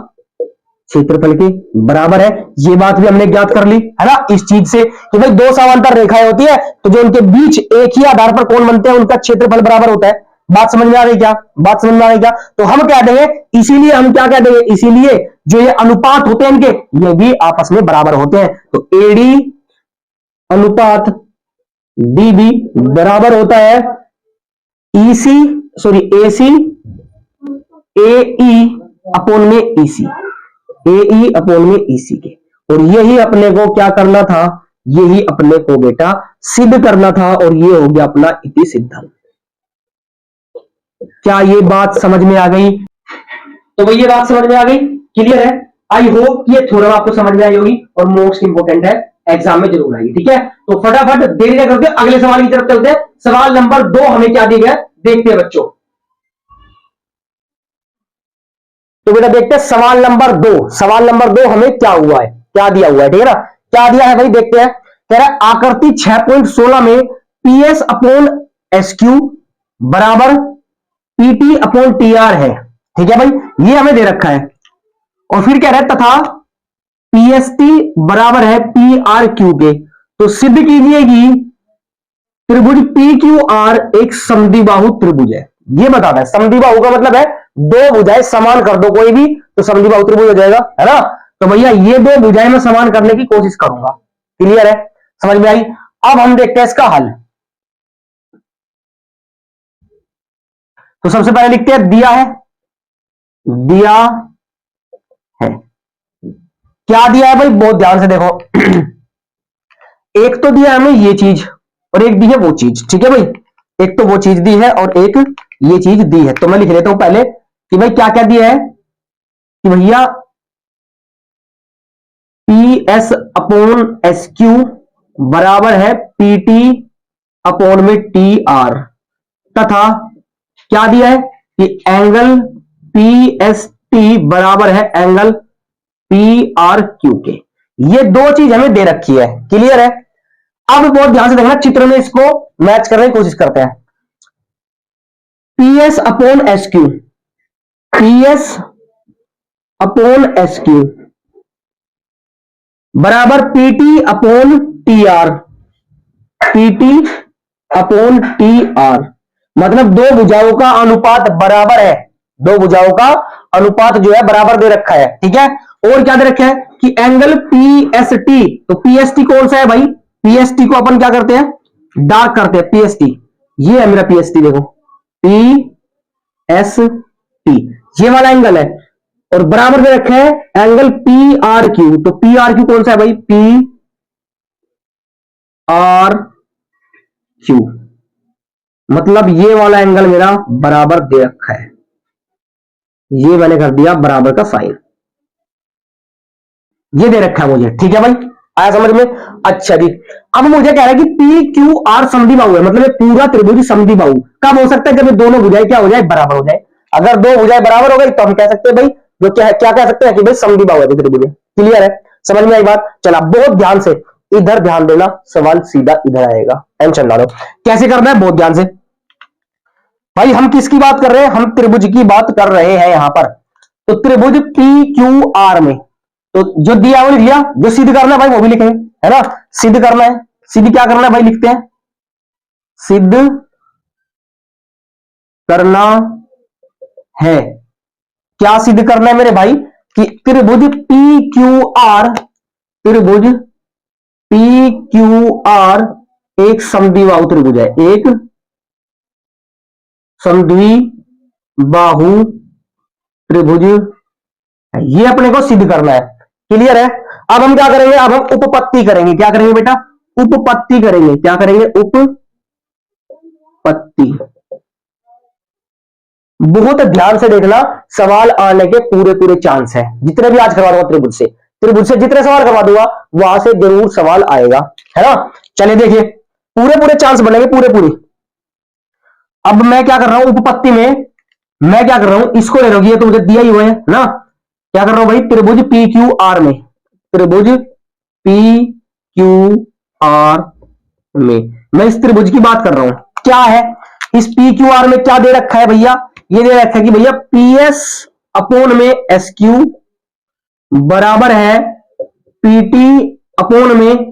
क्षेत्रफल के बराबर है। ये बात भी हमने ज्ञात कर ली है ना इस चीज से कि भाई दो समांतर रेखाएं होती है तो जो उनके बीच एक ही आधार पर कोण बनते हैं उनका क्षेत्रफल बराबर होता है। बात समझ में आ गई? क्या बात समझ में आ गई? क्या तो हम क्या देंगे, इसीलिए हम क्या कह देंगे, इसीलिए जो ये अनुपात होते हैं इनके ये भी आपस में बराबर होते हैं। तो एडी अनुपात डीबी बराबर होता है ईसी एसी एई अपोन में ईसी, एई अपोन में ईसी के। और यही अपने को क्या करना था? यही अपने को बेटा सिद्ध करना था और ये हो गया अपना इति सिद्धांत। क्या ये बात समझ में आ गई? तो भाई ये बात समझ में आ गई? क्लियर है? आई होप कि ये थोड़ा आपको समझ में आई होगी और मोस्ट इंपोर्टेंट है, एग्जाम में जरूर आएगी। ठीक है, तो फटाफट देरी न करके अगले सवाल की तरफ चलते हैं। सवाल नंबर 2 हमें क्या दिया गया देखते हैं बच्चों। तो बेटा देखते हैं सवाल नंबर 2। सवाल नंबर 2 हमें क्या हुआ है, क्या दिया हुआ है? ठीक है ना, क्या दिया है भाई देखते हैं। कह रहा है आकृति 6.16 में पीएस अपॉन एसक्यू बराबर पीटी अपॉन टीआर है। ठीक है भाई, ये हमें दे रखा है। और फिर कह रहा है तथा पीएसटी बराबर है पी आर क्यू के। तो सिद्ध कीजिए कि त्रिभुज पी क्यू आर एक समद्विबाहु त्रिभुज है। ये बताना है। समद्विबाहु का मतलब है दो भुजाएं समान कर दो कोई भी तो समद्विबाहु त्रिभुज हो जाएगा, है ना। तो भैया ये दो भुजाएं मैं समान करने की कोशिश करूंगा। क्लियर है? समझ में आई? अब हम देखते हैं इसका हल। तो सबसे पहले लिखते हैं दिया है, दिया है। क्या दिया है भाई? बहुत ध्यान से देखो। एक तो दिया है हमें ये चीज और एक दी है वो चीज। ठीक है भाई, एक तो वो चीज दी है और एक ये चीज दी है। तो मैं लिख लेता हूं पहले कि भाई क्या क्या दिया है कि भैया P S upon S Q बराबर है पीटी अपॉन में टी आर, तथा क्या दिया है कि एंगल पी एस टी बराबर है एंगल पी आर क्यू के। ये दो चीज हमें दे रखी है। क्लियर है? अब बहुत ध्यान से देखना, चित्र में इसको मैच करने की कोशिश करते हैं। P S upon S Q, P S upon S Q बराबर PT upon T R, PT upon T R. मतलब दो भुजाओं का अनुपात बराबर है, दो भुजाओं का अनुपात जो है बराबर दे रखा है। ठीक है, और क्या दे रखा है कि एंगल पी एस टी। तो पी एस टी कौन सा है भाई? पी एस टी को अपन क्या करते हैं? डार्क करते हैं। पी एस टी ये है मेरा पी एस टी, देखो पी एस टी ये वाला एंगल है और बराबर दे रखा है एंगल पी आर क्यू। तो पी आर क्यू कौन सा है भाई? पी आर क्यू मतलब ये वाला एंगल मेरा बराबर दे रखा है। ये मैंने कर दिया बराबर का साइन, ये दे रखा है मुझे। ठीक है भाई, आया समझ में? अच्छा जी, अब मुझे कह रहा है कि पी क्यू आर समद्विबाहु है, मतलब ये पूरा त्रिभुज समद्विबाहु कब हो सकता है? जब ये दोनों भुजाएं क्या हो जाए? बराबर हो जाए। अगर दो भुजाएं बराबर हो गई तो हम कह सकते हैं भाई जो क्या क्या कह सकते हैं कि भाई समद्विबाहु है त्रिभुज। क्लियर है? समझ में आई बात? चला बहुत ध्यान से इधर ध्यान देना, सवाल सीधा इधर आएगा, टेंशन ना लो। कैसे करना है? बहुत ध्यान से भाई। हम किसकी बात कर रहे हैं? हम त्रिभुज की बात कर रहे हैं यहां पर। तो त्रिभुज पी क्यू आर में तो जो दिया वो लिख लिया, जो सिद्ध करना है भाई वो भी लिखेंगे, है ना। सिद्ध करना है, सिद्ध क्या करना है भाई? लिखते हैं सिद्ध करना है। क्या सिद्ध करना है मेरे भाई? कि त्रिभुज पी क्यू आर, त्रिभुज पी क्यू आर एक समद्विबाहु त्रिभुज है, एक समद्विबाहु त्रिभुज ये अपने को सिद्ध करना है। क्लियर है? अब हम क्या करेंगे, अब हम उपपत्ति करेंगे। क्या करेंगे बेटा? उपपत्ति करेंगे। क्या करेंगे? उपपत्ति। बहुत ध्यान से देखना, सवाल आने के पूरे पूरे चांस है। जितने भी आज करवा दूंगा त्रिभुज से जितने सवाल करवा दूंगा वहां से जरूर सवाल आएगा, है ना। चलिए देखिए, पूरे पूरे चांस बनेंगे, पूरे पूरे। अब मैं क्या कर रहा हूं उपपत्ति में, मैं क्या कर रहा हूं, इसको ले रहा, ये तो मुझे दिया ही हुआ है ना। क्या कर रहा हूं भाई, त्रिभुज पी क्यू आर में, त्रिभुज पी क्यू आर में मैं इस त्रिभुज की बात कर रहा हूं। क्या है इस पी क्यू आर में, क्या दे रखा है भैया? ये दे रखा है कि भैया पी एस अपोन में एस क्यू बराबर है पीटी अपोन में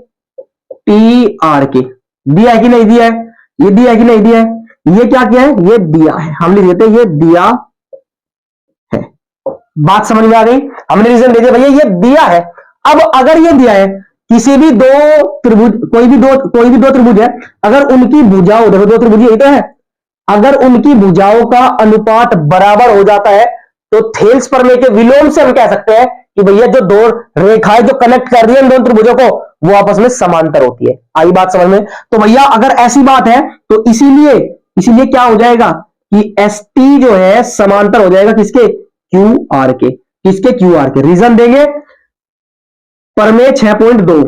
टी आर के। दिया है कि नहीं दिया है? ये दिया है कि नहीं दिया है? ये क्या किया है? ये दिया है। हम लिख देते हैं ये दिया है। बात समझ में आ गई? हमने रीजन दे दिया भैया ये दिया है। अब अगर ये दिया है, किसी भी दो त्रिभुज, कोई भी दो त्रिभुज है, अगर उनकी भुजाओं, देखो दो त्रिभुज यही तो है, अगर उनकी भुजाओं का अनुपात बराबर हो जाता है तो थेल्स प्रमेय के विलोम से हम कह सकते हैं कि भैया जो दो रेखाएं जो कनेक्ट कर रही है इन दोनों त्रिभुजों को, वो आपस में समांतर होती है। आई बात समझ में? तो भैया अगर ऐसी बात है तो इसीलिए क्या हो जाएगा कि एस टी जो है समांतर हो जाएगा किसके? क्यू आर के। किसके? क्यू आर के। रीजन देंगे प्रमेय 6.2,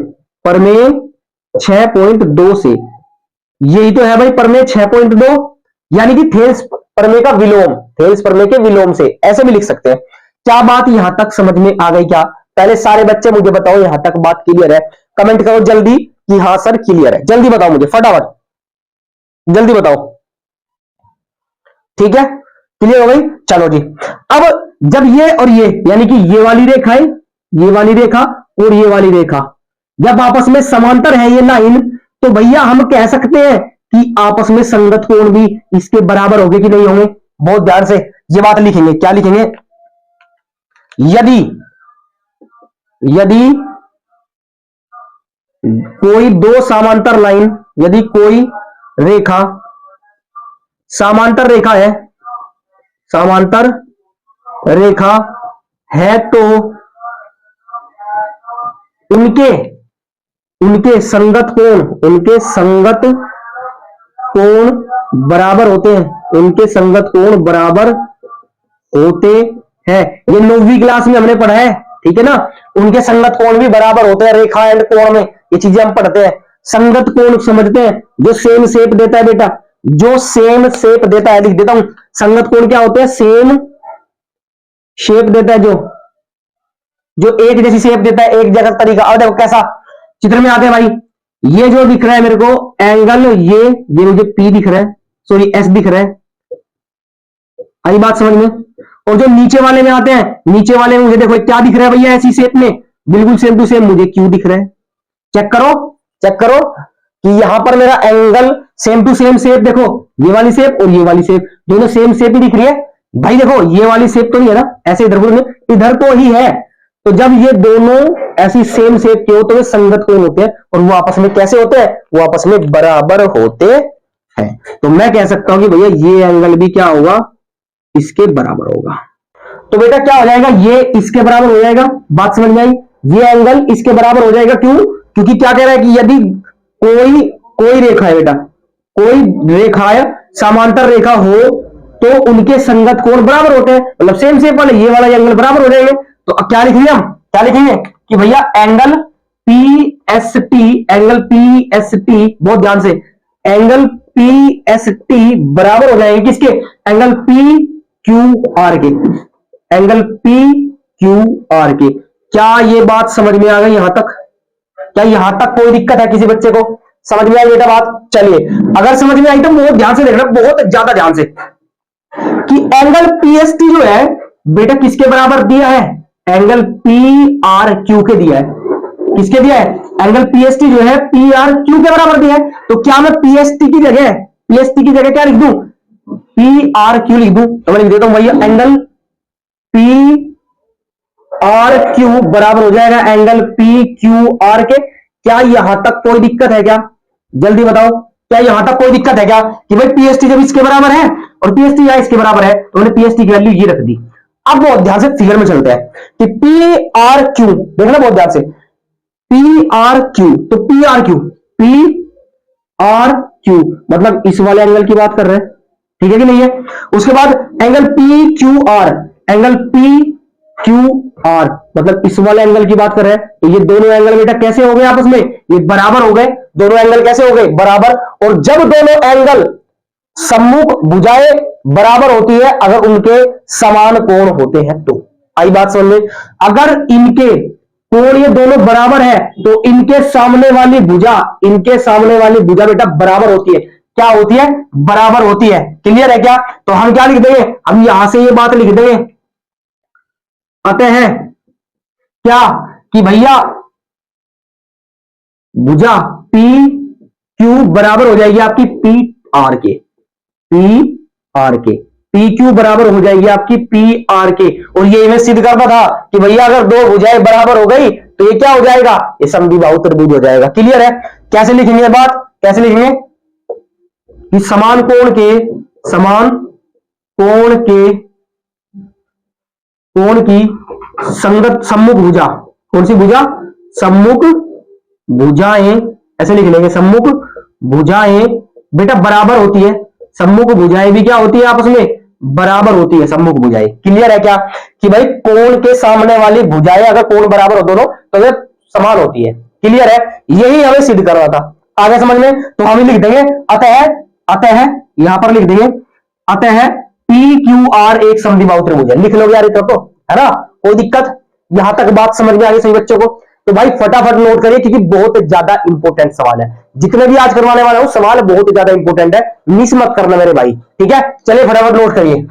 प्रमेय 6.2 से, यही तो है भाई प्रमेय 6.2, यानी कि थेल्स प्रमेय का विलोम, थेल्स प्रमेय के विलोम से, ऐसे भी लिख सकते हैं। क्या बात यहां तक समझ में आ गई? क्या पहले सारे बच्चे मुझे बताओ यहां तक बात क्लियर है? कमेंट करो जल्दी कि हां सर क्लियर है। जल्दी बताओ मुझे, फटाफट जल्दी बताओ। ठीक है, क्लियर हो गई? चलो जी। अब जब ये और ये, यानी कि ये वाली रेखा है, ये वाली रेखा और ये वाली रेखा जब आपस में समांतर है ये लाइन, तो भैया हम कह सकते हैं कि आपस में संगत कोण भी इसके बराबर होंगे कि नहीं होंगे? बहुत ध्यान से ये बात लिखेंगे। क्या लिखेंगे? यदि कोई दो समांतर लाइन, यदि कोई रेखा समांतर रेखा है, समांतर रेखा है, तो उनके संगत कोण बराबर होते हैं, उनके संगत कोण बराबर होते हैं। ये 9वीं क्लास में हमने पढ़ा है, ठीक है ना। उनके संगत कोण भी बराबर होते हैं, रेखा एंड कोण में ये चीजें हम पढ़ते हैं। संगत कोण समझते हैं, जो सेम शेप देता है बेटा, जो सेम शेप देता है, लिख देता हूं। संगत कोण क्या होते हैं? सेम शेप देता है, जो एक जैसी शेप देता है, एक जगह तरीका। और देखो कैसा चित्र में आते हैं भाई, ये जो दिख रहा है मेरे को एंगल, ये मुझे पी दिख रहा है, सॉरी एस दिख रहा है। आई बात समझ में? और जो नीचे वाले में आते हैं, नीचे वाले में मुझे देखो क्या दिख रहा है भैया, ऐसी शेप में बिल्कुल सेम टू सेम मुझे क्यू दिख रहा है। चेक करो कि यहां पर मेरा angle same to same shape, देखो ये वाली शेप और ये वाली शेप दोनों सेम शेप ही दिख रही है भाई। देखो ये वाली शेप तो नहीं है ना, ऐसे इधर को ही है। तो जब ये दोनों ऐसी सेम शेप के हो तो वे संगत कोण होते हैं, और वो आपस में कैसे होते हैं? वो आपस में बराबर होते हैं। तो मैं कह सकता हूं कि भैया ये एंगल भी क्या होगा? इसके बराबर होगा। तो बेटा क्या हो जाएगा? ये इसके बराबर हो जाएगा। बात समझ में आई? ये एंगल इसके बराबर हो जाएगा। क्यों? क्योंकि क्या कह रहा है कि यदि कोई रेखा है बेटा, कोई रेखा है समांतर रेखा हो तो उनके संगत कोण बराबर होते हैं, मतलब सेम शेप वाले ये वाला एंगल बराबर हो जाएंगे। तो अब क्या लिखेंगे हम? क्या लिखेंगे कि भैया एंगल पी एस टी, बहुत ध्यान से, एंगल पी एस टी बराबर हो जाएंगे किसके? एंगल पी क्यू आर के, एंगल पी क्यू आर के। क्या ये बात समझ में आ गई यहां तक? क्या यहां तक कोई दिक्कत है किसी बच्चे को? समझ में आई बेटा बात? चलिए, अगर समझ में आई तो बहुत ध्यान से देखना, बहुत ज्यादा ध्यान से, कि एंगल पीएसटी जो है बेटा किसके बराबर दिया है? एंगल पी आर क्यू के दिया है। किसके दिया है? एंगल पीएसटी जो है पी आर क्यू के बराबर दिया है। तो क्या मैं पीएसटी की जगह क्या लिख दूं? पी आर क्यू लिख दूं। तो मैं लिख देता हूं भैया एंगल पी आर क्यू बराबर हो जाएगा एंगल पी क्यू आर के। क्या यहां तक कोई दिक्कत है क्या? जल्दी बताओ, क्या यहां तक कोई दिक्कत है क्या? कि भाई पीएसटी जब इसके बराबर है और पीएसटी या इसके बराबर है, तो मैंने पीएसटी की वैल्यू ये रख दी। अब बहुत ध्यान से फिगर में चलते हैं कि पी आर क्यू, देखना बहुत ध्यान से, पी आर क्यू, तो P R Q, P R Q मतलब इस वाले एंगल की बात कर रहे हैं, ठीक है कि नहीं है। उसके बाद angle P Q R, angle P Q R मतलब इस वाले एंगल की बात कर रहे हैं। तो ये दोनों एंगल बेटा कैसे हो गए आपस में, ये बराबर हो गए, दोनों एंगल कैसे हो गए, बराबर। और जब दोनों एंगल सम्मुख भुजाएं बराबर होती है अगर उनके समान कोण होते हैं तो, आई बात समझ में। अगर इनके कोण ये दोनों बराबर है तो इनके सामने वाली भुजा, इनके सामने वाली भुजा बेटा बराबर होती है, क्या होती है, बराबर होती है। क्लियर है क्या। तो हम क्या लिख देंगे, हम यहां से ये बात लिख देंगे, अतः क्या कि भैया भुजा पी क्यू बराबर हो जाएगी आपकी पी आर के, पी आर के, पी क्यू बराबर हो जाएगी आपकी पी आर के। और ये मैं सिद्ध करना था कि भैया अगर दो भुजाएं बराबर हो गई तो ये क्या हो जाएगा, ये समद्विबाहु त्रिभुज हो जाएगा। क्लियर है। कैसे लिखेंगे बात, कैसे लिखेंगे कि समान कोण के, समान कोण के, कोण की संगत सम्मुख भुजा, कौन सी भुजा, सम्मुख भुजाएं, ऐसे लिख लेंगे, सम्मुख भुजाएं बेटा बराबर होती है, सम्मुख भुजाएं भी क्या होती है आपस में, बराबर होती है सम्मुख भुजाएं। क्लियर है क्या कि भाई कोण के सामने वाली भुजाएं अगर कोण बराबर हो दोनों तो वे समान होती है। क्लियर है, यही हमें सिद्ध करना था। आगे समझ में, तो हम लिख देंगे अतः, अतः यहां पर लिख देंगे अतः पी क्यू आर एक समद्विबाहु त्रिभुज है। लिख लोगे यार इतना तो, है ना, कोई दिक्कत, यहां तक बात समझ में आ गई सही बच्चों को। तो भाई फटाफट नोट करिए क्योंकि बहुत ज्यादा इंपॉर्टेंट सवाल है, जितने भी आज करवाने वाला हूं सवाल बहुत ज्यादा इंपॉर्टेंट है, मिस मत करना मेरे भाई, ठीक है। चलिए फटाफट नोट करिए,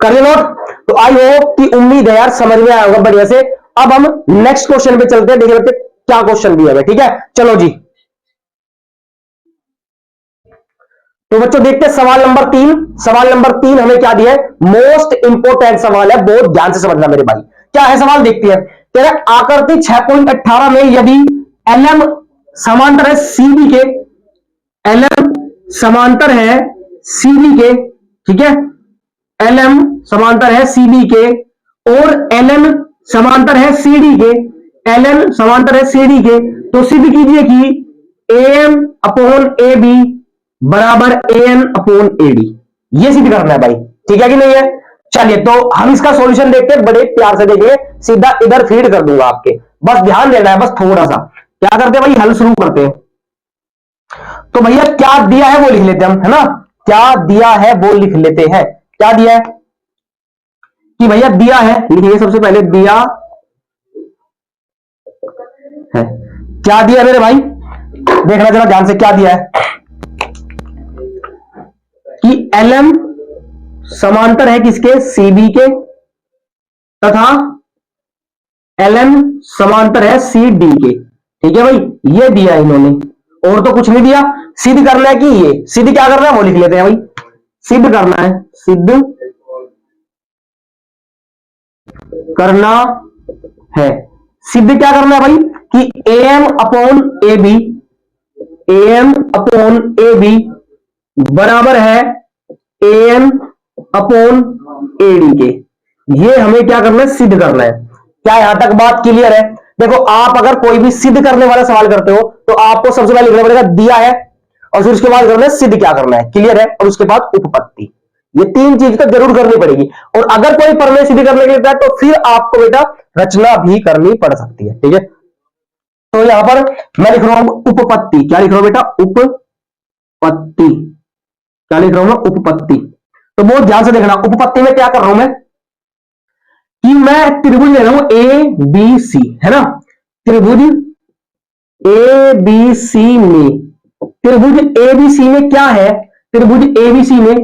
कर नोट। तो आई होप कि उम्मीद है यार समझ में आया होगा बढ़िया से। अब हम नेक्स्ट क्वेश्चन पे चलते हैं, देखिए बच्चे क्या क्वेश्चन दिया है, ठीक है। चलो जी, तो बच्चों देखते हैं सवाल नंबर 3। सवाल नंबर 3 हमें क्या दिया है, मोस्ट इंपोर्टेंट सवाल है, बहुत ध्यान से समझना मेरे भाई। क्या है सवाल, देखते हैं। तेरा आकृति 6.18 में यदि LM समांतर है CB के, LM समांतर है CB के, ठीक है, LM समांतर है CB के और LN समांतर है CD के, LN समांतर है CD के, तो सिद्ध कीजिए कि AM अपॉन AB बराबर AN अपॉन AD, ये सिद्ध करना है भाई, ठीक है कि नहीं है। चलिए तो हम इसका सॉल्यूशन देखते हैं, बड़े प्यार से देखिए, सीधा इधर फीड कर दूंगा आपके, बस ध्यान देना है, बस थोड़ा सा। क्या करते हैं भाई, हल शुरू करते हैं। तो भैया क्या दिया है वो लिख लेते हैं हम, है ना, क्या दिया है वो लिख लेते हैं। क्या दिया है कि भैया दिया है, लिखिए सबसे पहले दिया है, क्या दिया है मेरे भाई, देखना जरा ध्यान से, क्या दिया है कि LM समांतर है किसके, CB के, तथा LN समांतर है CD के, ठीक है भाई, ये दिया है इन्होंने, और तो कुछ नहीं दिया। सिद्ध करना है कि ये सिद्ध क्या करना है वो लिख लेते हैं भाई, सिद्ध करना है, सिद्ध करना है, सिद्ध क्या करना है भाई कि AM upon AB, AM upon AB बराबर है AN अपॉन AD के, ये हमें क्या करना है, सिद्ध करना है। क्या यहां तक बात क्लियर है। देखो आप अगर कोई भी सिद्ध करने वाला सवाल करते हो तो आपको सबसे पहले लिखना पड़ेगा दिया है, और फिर उसके बाद करना है सिद्ध क्या करना है, क्लियर है, और उसके बाद उपपत्ति, ये तीन चीज तो जरूर करनी पड़ेगी। और अगर कोई प्रमेय सिद्ध करने के लिए तो फिर आपको बेटा रचना भी करनी पड़ सकती है, ठीक है। तो यहां पर मैं लिख रहा हूं उपपत्ति, क्या लिख रहा हूं बेटा, उपपत्ति, क्या लिख रहा हूं मैं, उपपत्ति। तो बहुत ध्यान से देखना, उपपत्ति में क्या कर रहा हूं मैं कि मैं त्रिभुज ले रहा हूं ABC, है ना, त्रिभुज ABC में, त्रिभुज ABC में क्या है, त्रिभुज ABC में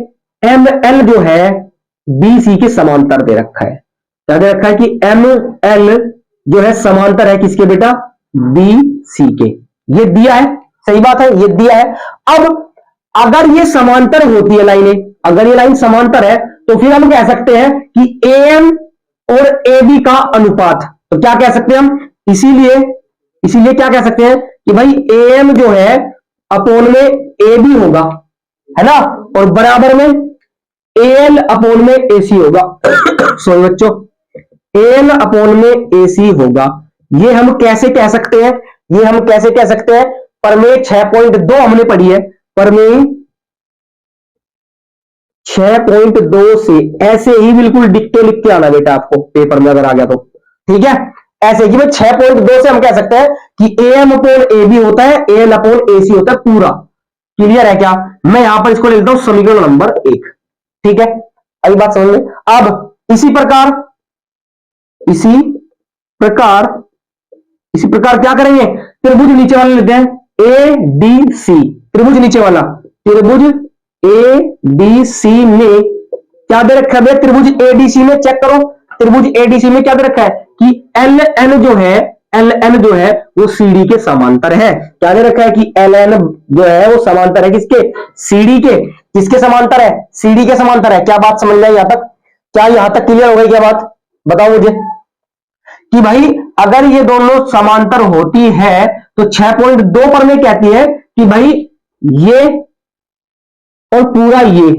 ML जो है BC के समांतर दे रखा है, क्या दे रखा है कि ML जो है समांतर है किसके बेटा, BC के, ये दिया है, सही बात है, ये दिया है। अब अगर ये समांतर होती है लाइनें, अगर ये लाइन समांतर है तो फिर हम कह सकते हैं कि AM और AB का अनुपात, तो क्या कह सकते हैं हम, इसीलिए क्या कह सकते हैं कि भाई AM जो है अपोन में AB होगा, है ना, और बराबर में एल अपोन में एसी होगा। सॉरी बच्चों, एल अपोन में एसी होगा। ये हम कैसे कह सकते हैं, ये हम कैसे कह सकते हैं, प्रमेय 6.2 हमने पढ़ी है, प्रमेय 6.2 से ऐसे ही बिल्कुल डिक्टे लिख के आना बेटा आपको पेपर में अगर आ गया तो, ठीक है। ऐसे कि भाई 6.2 से हम कह सकते हैं कि A M upon A B होता है, एल अपोन ए सी होता है पूरा। क्लियर है क्या? मैं यहां पर इसको ले लेता हूं समीकरण नंबर 1, ठीक है। अभी बात समझ में। अब इसी प्रकार इसी प्रकार क्या करेंगे, त्रिभुज नीचे वाले लेते हैं ए डी सी, त्रिभुज नीचे वाला, त्रिभुज ए डी सी में क्या दे रखा है, त्रिभुज एडीसी में चेक करो, त्रिभुज एडीसी में क्या दे रखा है कि एल एन जो है, एल एन जो है वो सीडी के समांतर है। क्या दे रखा है कि एल एन जो है वो समांतर है किसके, सीडी के। किसके समांतर है, सीडी के समांतर है। क्या बात समझ में आई यहां तक? क्या यहां तक क्लियर हो गई क्या बात? बताओ मुझे कि भाई अगर ये दोनों समांतर होती है तो 6.2 पर में कहती है कि भाई ये और पूरा ये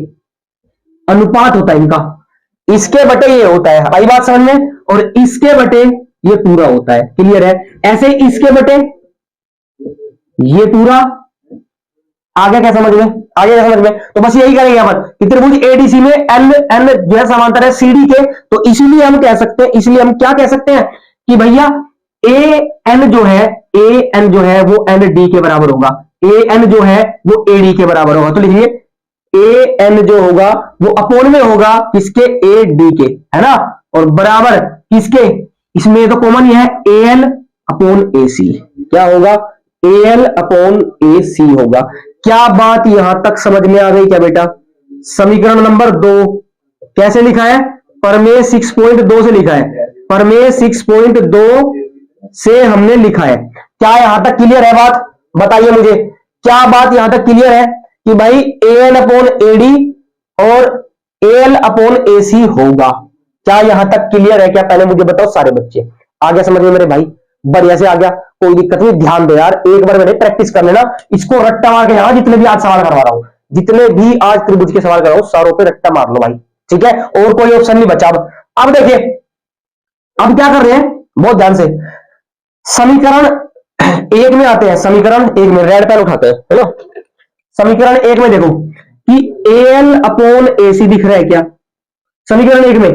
अनुपात होता है इनका, इसके बटे ये होता है। आई बात समझ में? और इसके बटे ये पूरा होता है। क्लियर है? ऐसे इसके बटे ये पूरा। आगे क्या समझ में, आगे क्या समझ में? तो बस यही करेंगे यहां पर कि त्रिभुज एडीसी में एल एन जो है समांतर है सीडी के, तो इसीलिए हम कह सकते हैं, इसलिए हम क्या कह सकते हैं कि भैया ए एन जो है, ए एन जो है वो एन डी के बराबर होगा, ए एन जो है वो एडी के बराबर होगा। तो लिखिए ए एन जो होगा वो अपोन में होगा किसके, ए डी के, है ना, और बराबर किसके, इसमें तो कॉमन ही है, ए एल अपोन ए सी। क्या होगा, ए एल अपोन ए सी होगा। क्या बात यहां तक समझ में आ गई क्या बेटा? समीकरण नंबर 2 कैसे लिखा है, प्रमेय 6.2 से लिखा है, प्रमेय 6.2 से हमने लिखा है। क्या यहां तक क्लियर है बात? बताइए मुझे, क्या बात यहां तक क्लियर है कि भाई ए एन अपॉन एडी और ए एल अपॉन ए सी होगा? क्या यहां तक क्लियर है क्या? पहले मुझे बताओ सारे बच्चे, आ गया समझ में मेरे भाई? बढ़िया से आ गया, कोई दिक्कत नहीं। ध्यान दो यार, एक बार मैंने प्रैक्टिस कर लेना, इसको रट्टा मार के यहाँ जितने भी आज सवाल करवा रहा हूं, जितने भी आज त्रिभुज के सवाल कर रहा हूं सारों पे रट्टा मार लो भाई, ठीक है। और कोई ऑप्शन नहीं बचा। अब देखिए, अब क्या कर रहे हैं, बहुत ध्यान से समीकरण 1 में आते हैं। समीकरण 1 में रेड पेन उठाते हैं, है ना। समीकरण 1 में देखो कि ए एल अपॉन ए सी दिख रहा है क्या, समीकरण 1 में।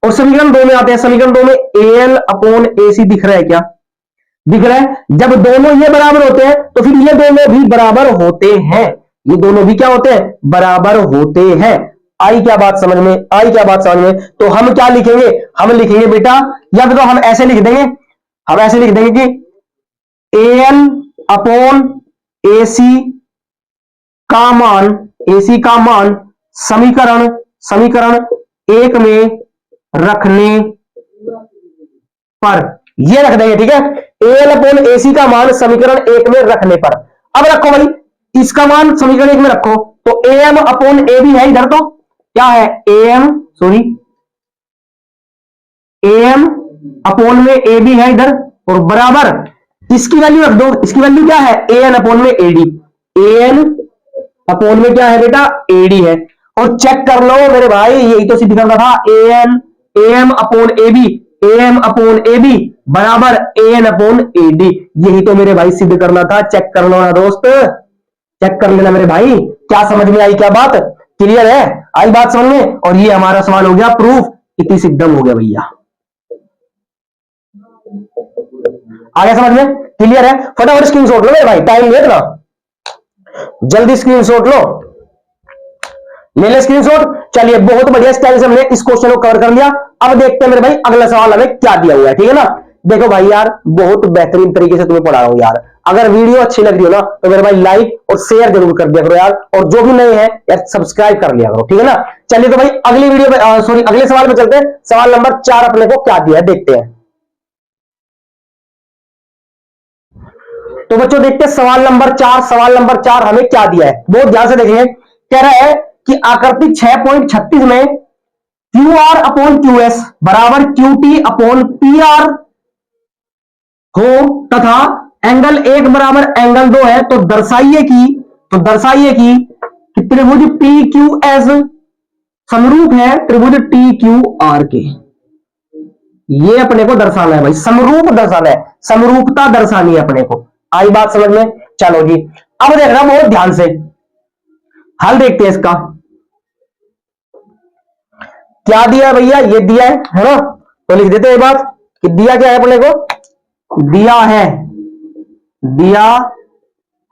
और समीकरण 2 में आते हैं, समीकरण 2 में ए एल अपॉन ए सी दिख रहा है क्या, दिख रहा है। जब दोनों ये बराबर होते हैं तो फिर ये दोनों भी बराबर होते हैं, ये दोनों भी क्या होते हैं, बराबर होते हैं। आई क्या बात समझ में, आई क्या बात समझ में? तो हम क्या लिखेंगे, हम लिखेंगे बेटा, या तो हम ऐसे लिख देंगे, हम ऐसे लिख देंगे कि ए एल अपॉन ए सी का मान, ए सी का मान समीकरण समीकरण 1 में रखने पर, ये रख देंगे, ठीक है। ए एल अपॉन ए सी का मान समीकरण 1 में रखने पर। अब रखो भाई, इसका मान समीकरण 1 में रखो, तो ए एम अपॉन ए भी है इधर, तो क्या है, A M, sorry, A M upon में ए भी है इधर, और बराबर इसकी वैल्यू रख दो। इसकी वैल्यू क्या है, ए एन अपॉन में A D, A N upon में क्या है बेटा, ए डी है। और चेक कर लो मेरे भाई, यही तो सिद्ध करना था, A M upon A B, A M upon A B बराबर A N upon A D, यही तो मेरे भाई सिद्ध करना था। चेक कर लो ना दोस्त, चेक कर लेना मेरे भाई। क्या समझ में आई क्या बात? क्लियर है? आई बात समझ में? और ये हमारा सवाल हो गया प्रूफ, इति सिद्धम हो गया भैया। आ गया समझ में? क्लियर है? फटाफट स्क्रीनशॉट लो मेरे भाई, टाइम नहीं इतना, जल्दी स्क्रीनशॉट लो, ले ले स्क्रीनशॉट। चलिए बहुत बढ़िया स्टाइल से हमने इस क्वेश्चन को कवर कर लिया। अब देखते हैं मेरे भाई अगला सवाल हमें क्या दिया हुआ है, ठीक है ना। देखो भाई यार, बहुत बेहतरीन तरीके से तुम्हें पढ़ा रहा हूं यार। अगर वीडियो अच्छी लग रही हो ना तो मेरे भाई लाइक और शेयर जरूर कर दिया करो यार, और जो भी नए हैं यार सब्सक्राइब कर लिया करो, ठीक है ना। चलिए तो भाई अगली वीडियो में, सॉरी अगले सवाल में चलते हैं। सवाल नंबर 4 अपने को क्या दिया है देखते हैं। तो बच्चों देखते हैं सवाल नंबर 4, सवाल नंबर 4 हमें क्या दिया है, बहुत ध्यान से देखिए। कह रहा है कि आकृति 6.36 में Q R upon Q S बराबर Q T upon P R हो तथा एंगल 1 बराबर एंगल 2 है, तो दर्शाइए कि त्रिभुज पी क्यू एस समरूप है त्रिभुज टी क्यू आर के, ये अपने को दर्शाना है भाई, समरूप दर्शाना है, समरूपता दर्शानी है अपने को। आई बात समझ में? चलो जी, अब देखना बहुत ध्यान से, हल देखते हैं इसका। क्या दिया है भैया? ये दिया है ना, तो लिख देते हैं बात कि दिया क्या है अपने को, दिया है, दिया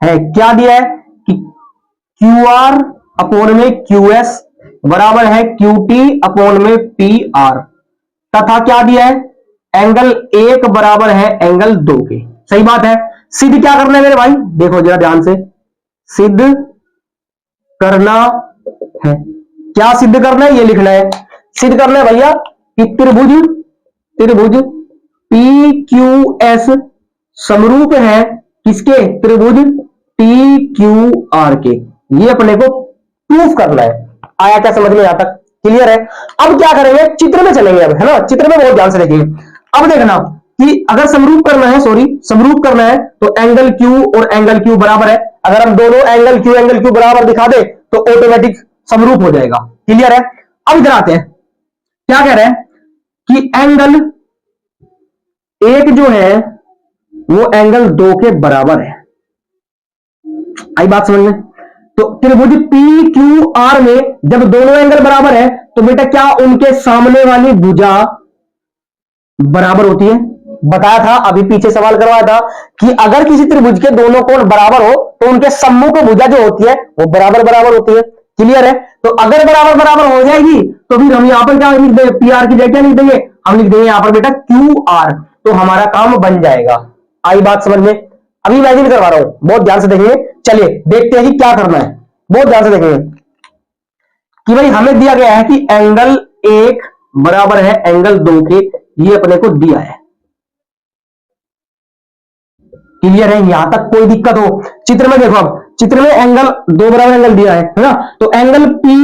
है क्या दिया है कि क्यू आर अपोन में क्यू एस बराबर है क्यू टी अपोन में पी आर, तथा क्या दिया है, एंगल एक बराबर है एंगल दो के। सही बात है। सिद्ध क्या करना है मेरे भाई? देखो जरा ध्यान से, सिद्ध करना है, क्या सिद्ध करना है ये लिखना है। सिद्ध करना है भैया कि त्रिभुज, त्रिभुज पी क्यू एस समरूप है किसके, त्रिभुज टी क्यू आर के, ये अपने को प्रूफ करना है। आया क्या समझ में? यहां तक क्लियर है। अब क्या करेंगे, चित्र में चलेंगे अब, है ना, चित्र में बहुत ध्यान से देखेंगे। अब देखना कि अगर समरूप करना है, सॉरी समरूप करना है, तो एंगल क्यू और एंगल क्यू बराबर है। अगर हम दोनों एंगल क्यू बराबर दिखा दे तो ऑटोमेटिक समरूप हो जाएगा। क्लियर है। अब इधर आते हैं, क्या कह रहे हैं कि एंगल एक जो है वो एंगल दो के बराबर है। आई बात समझ में? तो त्रिभुज पी क्यू आर में जब दोनों एंगल बराबर है तो बेटा क्या उनके सामने वाली भुजा बराबर होती है? बताया था, अभी पीछे सवाल करवाया था कि अगर किसी त्रिभुज के दोनों कोण बराबर हो तो उनके सम्मुख भुजा जो होती है वो बराबर बराबर होती है। क्लियर है। तो अगर बराबर बराबर हो जाएगी तो फिर हम यहां पर क्या लिख देंगे, पी आर की जगह क्या लिख देंगे, हम लिख देंगे यहां पर बेटा क्यू आर, तो हमारा काम बन जाएगा। आई बात समझ में? अभी इमेजिन करवा रहा हूं, बहुत ध्यान से देखेंगे। चलिए देखते हैं कि क्या करना है, बहुत ध्यान से देखेंगे कि भाई हमें दिया गया है कि एंगल एक बराबर है एंगल दो के, ये अपने को दिया है। क्लियर है? यहां तक कोई दिक्कत हो? चित्र में देखो, अब चित्र में एंगल दो बराबर एंगल दिया है ना, तो angle P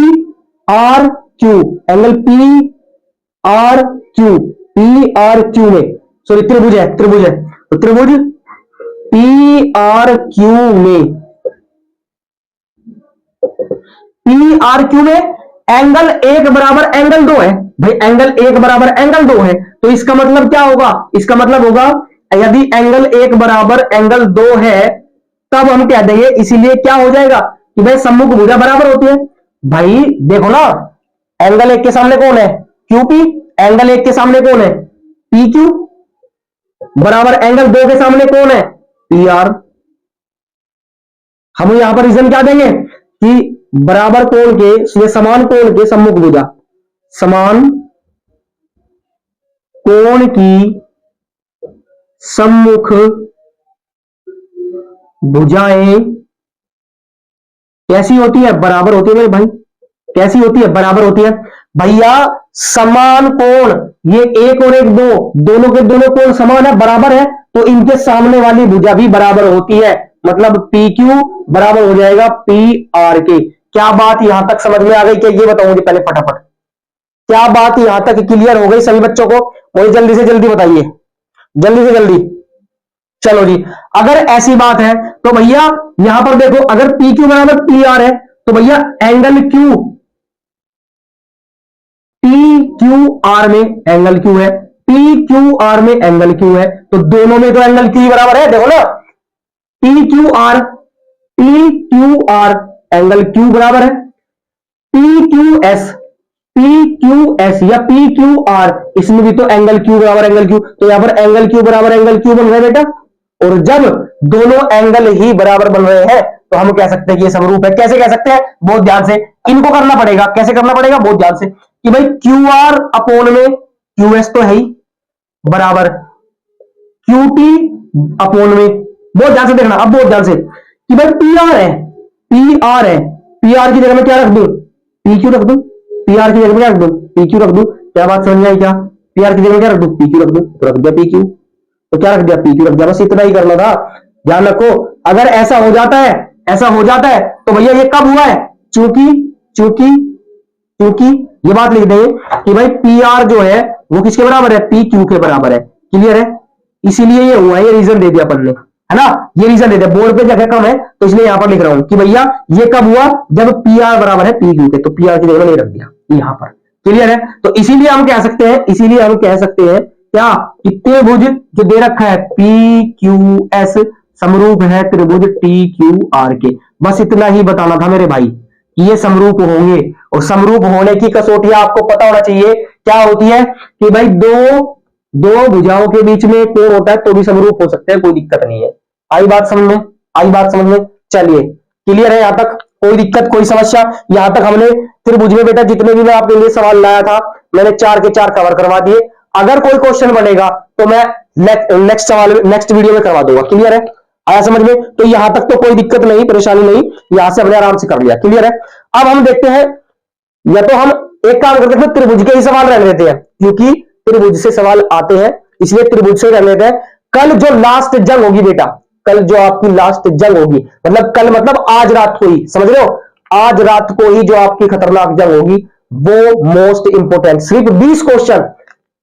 R Q, angle P R Q, P R Q में, सॉरी त्रिभुज है, त्रिभुज है, तो त्रिभुज पी आर क्यू में, पी आर क्यू में एंगल एक बराबर एंगल दो है। भाई एंगल एक बराबर एंगल दो है तो इसका मतलब क्या होगा, इसका मतलब होगा यदि एंगल एक बराबर एंगल दो है तब हम क्या देंगे, इसीलिए क्या हो जाएगा कि भाई सम्मुख भुजा बराबर होती है। भाई देखो ना, एंगल एक के सामने कौन है, क्यू पी, एंगल एक के सामने कौन है, पी क्यू, बराबर एंगल दो के सामने कौन है, पी आर। हम यहां पर रीजन क्या देंगे कि बराबर कोण के, समान कोण के सम्मुख भुजा, समान कोण की सम्मुख भुजाएं कैसी होती है, बराबर होती है मेरे भाई। कैसी होती है, बराबर होती है भैया। समान कोण, ये एक और एक दो, दोनों के दोनों कोण समान है, बराबर है, तो इनके सामने वाली भुजा भी बराबर होती है, मतलब पी क्यू बराबर हो जाएगा पी आर के। क्या बात यहां तक समझ में आ गई क्या, ये बताऊंगी पहले फटाफट। क्या बात यहां तक क्लियर हो गई सभी बच्चों को? मुझे जल्दी से जल्दी बताइए, जल्दी से जल्दी। चलो जी, अगर ऐसी बात है तो भैया यहां पर देखो, अगर पी क्यू बराबर पी आर है तो भैया angle Q, P Q R में एंगल क्यू है, पी क्यू आर में एंगल क्यू है, तो दोनों में तो एंगल क्यू बराबर है। देखो ना, P Q R, P Q R angle Q बराबर है, P Q S, P Q S या पी क्यू आर, इसमें भी तो एंगल क्यू बराबर एंगल क्यू, तो यहां पर एंगल क्यू बराबर एंगल क्यू बन रहा है बेटा। और जब दोनों एंगल ही बराबर बन रहे हैं तो हम कह सकते हैं कि ये समरूप है। कैसे कह सकते हैं, बहुत ध्यान से इनको करना पड़ेगा। कैसे करना पड़ेगा, बहुत ध्यान से, कि भाई क्यू आर अपोन में क्यू एस तो है ही, बराबर क्यू टी अपोन में, बहुत ध्यान से देखना, अब बहुत ध्यान से, कि भाई पी आर है, पी आर है, पी आर की जगह में क्या रख दूं, पी क्यू रख दूं, पी आर की जगह में क्या रख दूं, पी क्यू रख दूं। क्या बात समझ में आई क्या, पी आर की जगह में क्या रख दूं, पी क्यू रख दूं, तो रख दिया पी क्यू, तो क्या रख दिया, पी क्यू रख दिया। बस इतना ही करना था। ध्यान रखो, अगर ऐसा हो जाता है, ऐसा हो जाता है तो भैया ये कब हुआ है, चूंकि चूंकि चूंकि ये बात लिख देंगे कि भाई पी आर जो है वो किसके बराबर है, पी क्यू के बराबर है। क्लियर है, इसीलिए ये हुआ है, ये रीजन दे दिया अपन ने, है ना, ये रीजन दे दिया। बोर्ड पे जगह कम है तो इसलिए यहां पर लिख रहा हूं कि भैया ये कब हुआ, जब पी आर बराबर है पी क्यू के, तो पी आर की जगह नहीं रख दिया। यहां पर। क्लियर है? तो इसीलिए हम कह सकते हैं, इसीलिए हम कह सकते हैं क्या कि त्रिभुज जो दे रखा है पी क्यू एस समरूप है त्रिभुज टी क्यू आर के। बस इतना ही बताना था मेरे भाई कि ये समरूप होंगे, और समरूप होने की कसौटी आपको पता होना चाहिए क्या होती है कि भाई दो भुजाओं के बीच में कोण होता है तो भी समरूप हो सकते हैं, कोई दिक्कत नहीं है। आई बात समझ में? आई बात समझ में? चलिए क्लियर है यहां तक? कोई दिक्कत कोई समस्या? यहां तक हमने त्रिभुज में बेटा जितने भी मैं आपके लिए सवाल लाया था मैंने 4 के 4 कवर करवा दिए। अगर कोई क्वेश्चन बनेगा तो मैं नेक्स्ट सवाल नेक्स्ट वीडियो में करवा दूंगा। क्लियर है? आया समझ में? तो यहां तक तो कोई दिक्कत नहीं, परेशानी नहीं, यहां से हमने आराम से कर लिया। क्लियर है? अब हम देखते हैं, या तो हम एक काम करते हैं त्रिभुज के ही सवाल रहने देते हैं क्योंकि त्रिभुज से सवाल आते हैं, इसलिए त्रिभुज से रहने देते हैं। कल जो लास्ट जंग होगी बेटा, कल जो आपकी लास्ट जंग होगी, मतलब कल मतलब आज रात को ही, समझ रहे हो, आज रात को ही जो आपकी खतरनाक जंग होगी वो मोस्ट इंपोर्टेंट, सिर्फ 20 क्वेश्चन,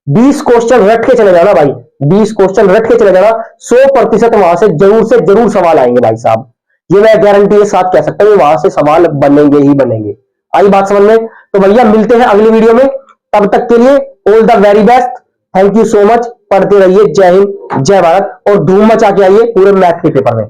20 क्वेश्चन रट के चले जाना भाई, 20 क्वेश्चन रट के चले जाना, 100% वहां से जरूर सवाल आएंगे भाई साहब, ये मैं गारंटी के साथ कह सकता हूं, वहां से सवाल बनेंगे ही बनेंगे। आई बात समझ में? तो भैया मिलते हैं अगली वीडियो में, तब तक के लिए all the very best, thank you so much, पढ़ते रहिए, जय हिंद जय भारत, और धूम मचा के आइए पूरे मैथ के पेपर में।